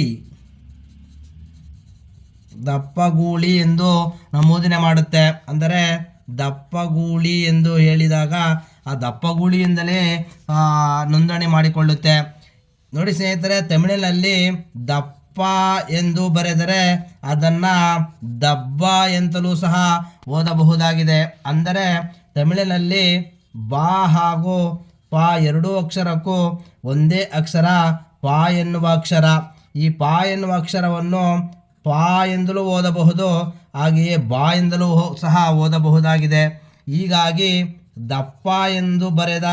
ದಪ್ಪಗೂಳಿ ಎಂದು ನಮೂದನೆ ಮಾಡುತ್ತೆ. ಅಂದರೆ ದಪ್ಪಗೂಳಿ ಎಂದು ಹೇಳಿದಾಗ ಆ ದಪ್ಪಗೂಳಿಯಿಂದಲೇ ನೋಂದಣಿ ಮಾಡಿಕೊಳ್ಳುತ್ತೆ. ನೋಡಿ ಸ್ನೇಹಿತರೆ, ತಮಿಳಿನಲ್ಲಿ ದಪ್ಪ ಎಂದು ಬರೆದರೆ ಅದನ್ನು ದಬ್ಬ ಎಂತಲೂ ಸಹ ಓದಬಹುದಾಗಿದೆ. ಅಂದರೆ ತಮಿಳಿನಲ್ಲಿ ಬಾ ಹಾಗೂ ಪ ಎರಡೂ ಅಕ್ಷರಕ್ಕೂ ಒಂದೇ ಅಕ್ಷರ ಪ ಎನ್ನುವ ಅಕ್ಷರ. ಈ ಪ ಎನ್ನುವ ಅಕ್ಷರವನ್ನು ಪ ಎಂದಲೂ ಓದಬಹುದು, ಹಾಗೆಯೇ ಬಾ ಎಂದಲೂ ಸಹ ಓದಬಹುದಾಗಿದೆ. ಹೀಗಾಗಿ ದಪ್ಪ ಎಂದು ಬರೆದ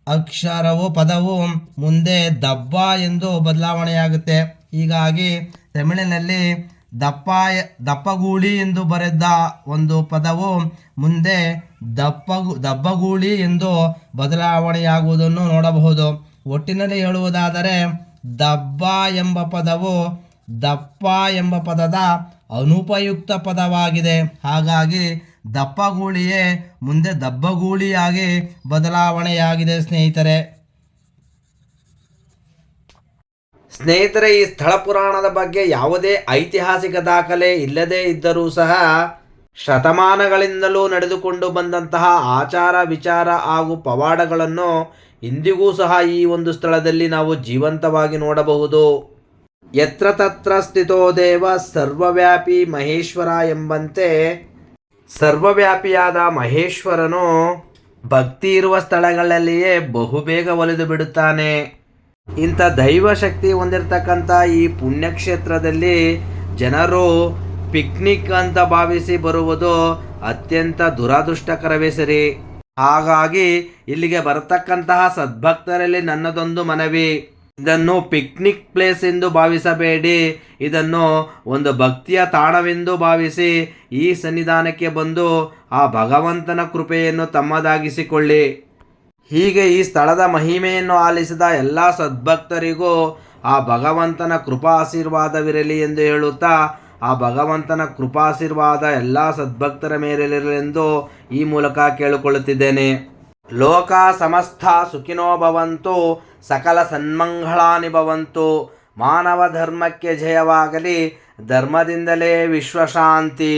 ಅಕ್ಷರವು ಪದವು ಮುಂದೆ ದಬ್ಬ ಎಂದು ಬದಲಾವಣೆಯಾಗುತ್ತೆ. ಹೀಗಾಗಿ ತಮಿಳಿನಲ್ಲಿ ದಪ್ಪಗೂಳಿ ಎಂದು ಬರೆದ ಒಂದು ಪದವು ಮುಂದೆ ದಬ್ಬಗೂಳಿ ಎಂದು ಬದಲಾವಣೆಯಾಗುವುದನ್ನು ನೋಡಬಹುದು. ಒಟ್ಟಿನಲ್ಲಿ ಹೇಳುವುದಾದರೆ ದಬ್ಬ ಎಂಬ ಪದವು ದಪ್ಪ ಎಂಬ ಪದದ ಅನುಪಯುಕ್ತ ಪದವಾಗಿದೆ. ಹಾಗಾಗಿ ದಪ್ಪಗೂಳಿಯೇ ಮುಂದೆ ದಬ್ಬಗೂಳಿಯಾಗಿ ಬದಲಾವಣೆಯಾಗಿದೆ ಸ್ನೇಹಿತರೆ. ಈ ಸ್ಥಳ ಪುರಾಣದ ಬಗ್ಗೆ ಯಾವುದೇ ಐತಿಹಾಸಿಕ ದಾಖಲೆ ಇಲ್ಲದೇ ಇದ್ದರೂ ಸಹ ಶತಮಾನಗಳಿಂದಲೂ ನಡೆದುಕೊಂಡು ಬಂದಂತಹ ಆಚಾರ ವಿಚಾರ ಹಾಗೂ ಪವಾಡಗಳನ್ನು ಇಂದಿಗೂ ಸಹ ಈ ಒಂದು ಸ್ಥಳದಲ್ಲಿ ನಾವು ಜೀವಂತವಾಗಿ ನೋಡಬಹುದು. ಯತ್ರ ತತ್ರ ಸ್ಥಿತೋ ದೇವ ಸರ್ವವ್ಯಾಪಿ ಮಹೇಶ್ವರ ಎಂಬಂತೆ ಸರ್ವವ್ಯಾಪಿಯಾದ ಮಹೇಶ್ವರನು ಭಕ್ತಿ ಇರುವ ಸ್ಥಳಗಳಲ್ಲಿಯೇ ಬಹುಬೇಗ ಒಲಿದು ಬಿಡುತ್ತಾನೆ. ಇಂಥ ದೈವಶಕ್ತಿ ಹೊಂದಿರತಕ್ಕಂಥ ಈ ಪುಣ್ಯಕ್ಷೇತ್ರದಲ್ಲಿ ಜನರು ಪಿಕ್ನಿಕ್ ಅಂತ ಭಾವಿಸಿ ಬರುವುದು ಅತ್ಯಂತ ದುರಾದೃಷ್ಟಕರವೇ ಸರಿ. ಹಾಗಾಗಿ ಇಲ್ಲಿಗೆ ಬರತಕ್ಕಂತಹ ಸದ್ಭಕ್ತರಲ್ಲಿ ನನ್ನದೊಂದು ಮನವಿ, ಇದನ್ನು ಪಿಕ್ನಿಕ್ ಪ್ಲೇಸ್ ಎಂದು ಭಾವಿಸಬೇಡಿ, ಇದನ್ನು ಒಂದು ಭಕ್ತಿಯ ತಾಣವೆಂದು ಭಾವಿಸಿ ಈ ಸನ್ನಿಧಾನಕ್ಕೆ ಬಂದು ಆ ಭಗವಂತನ ಕೃಪೆಯನ್ನು ತಮ್ಮದಾಗಿಸಿಕೊಳ್ಳಿ. ಹೀಗೆ ಈ ಸ್ಥಳದ ಮಹಿಮೆಯನ್ನು ಆಲಿಸಿದ ಎಲ್ಲ ಸದ್ಭಕ್ತರಿಗೂ ಆ ಭಗವಂತನ ಕೃಪಾಶೀರ್ವಾದವಿರಲಿ ಎಂದು ಹೇಳುತ್ತಾ, ಆ ಭಗವಂತನ ಕೃಪಾಶೀರ್ವಾದ ಎಲ್ಲ ಸದ್ಭಕ್ತರ ಮೇಲಿರಲೆಂದು ಈ ಮೂಲಕ ಕೇಳಿಕೊಳ್ಳುತ್ತಿದ್ದೇನೆ. ಲೋಕ ಸಮಸ್ತ ಸುಖಿನೋ ಭವಂತು, ಸಕಲ ಸನ್ಮಂಗಳಾನಿ ಭವಂತು. ಮಾನವ ಧರ್ಮಕ್ಕೆ ಜಯವಾಗಲಿ, ಧರ್ಮದಿಂದಲೇ ವಿಶ್ವಶಾಂತಿ.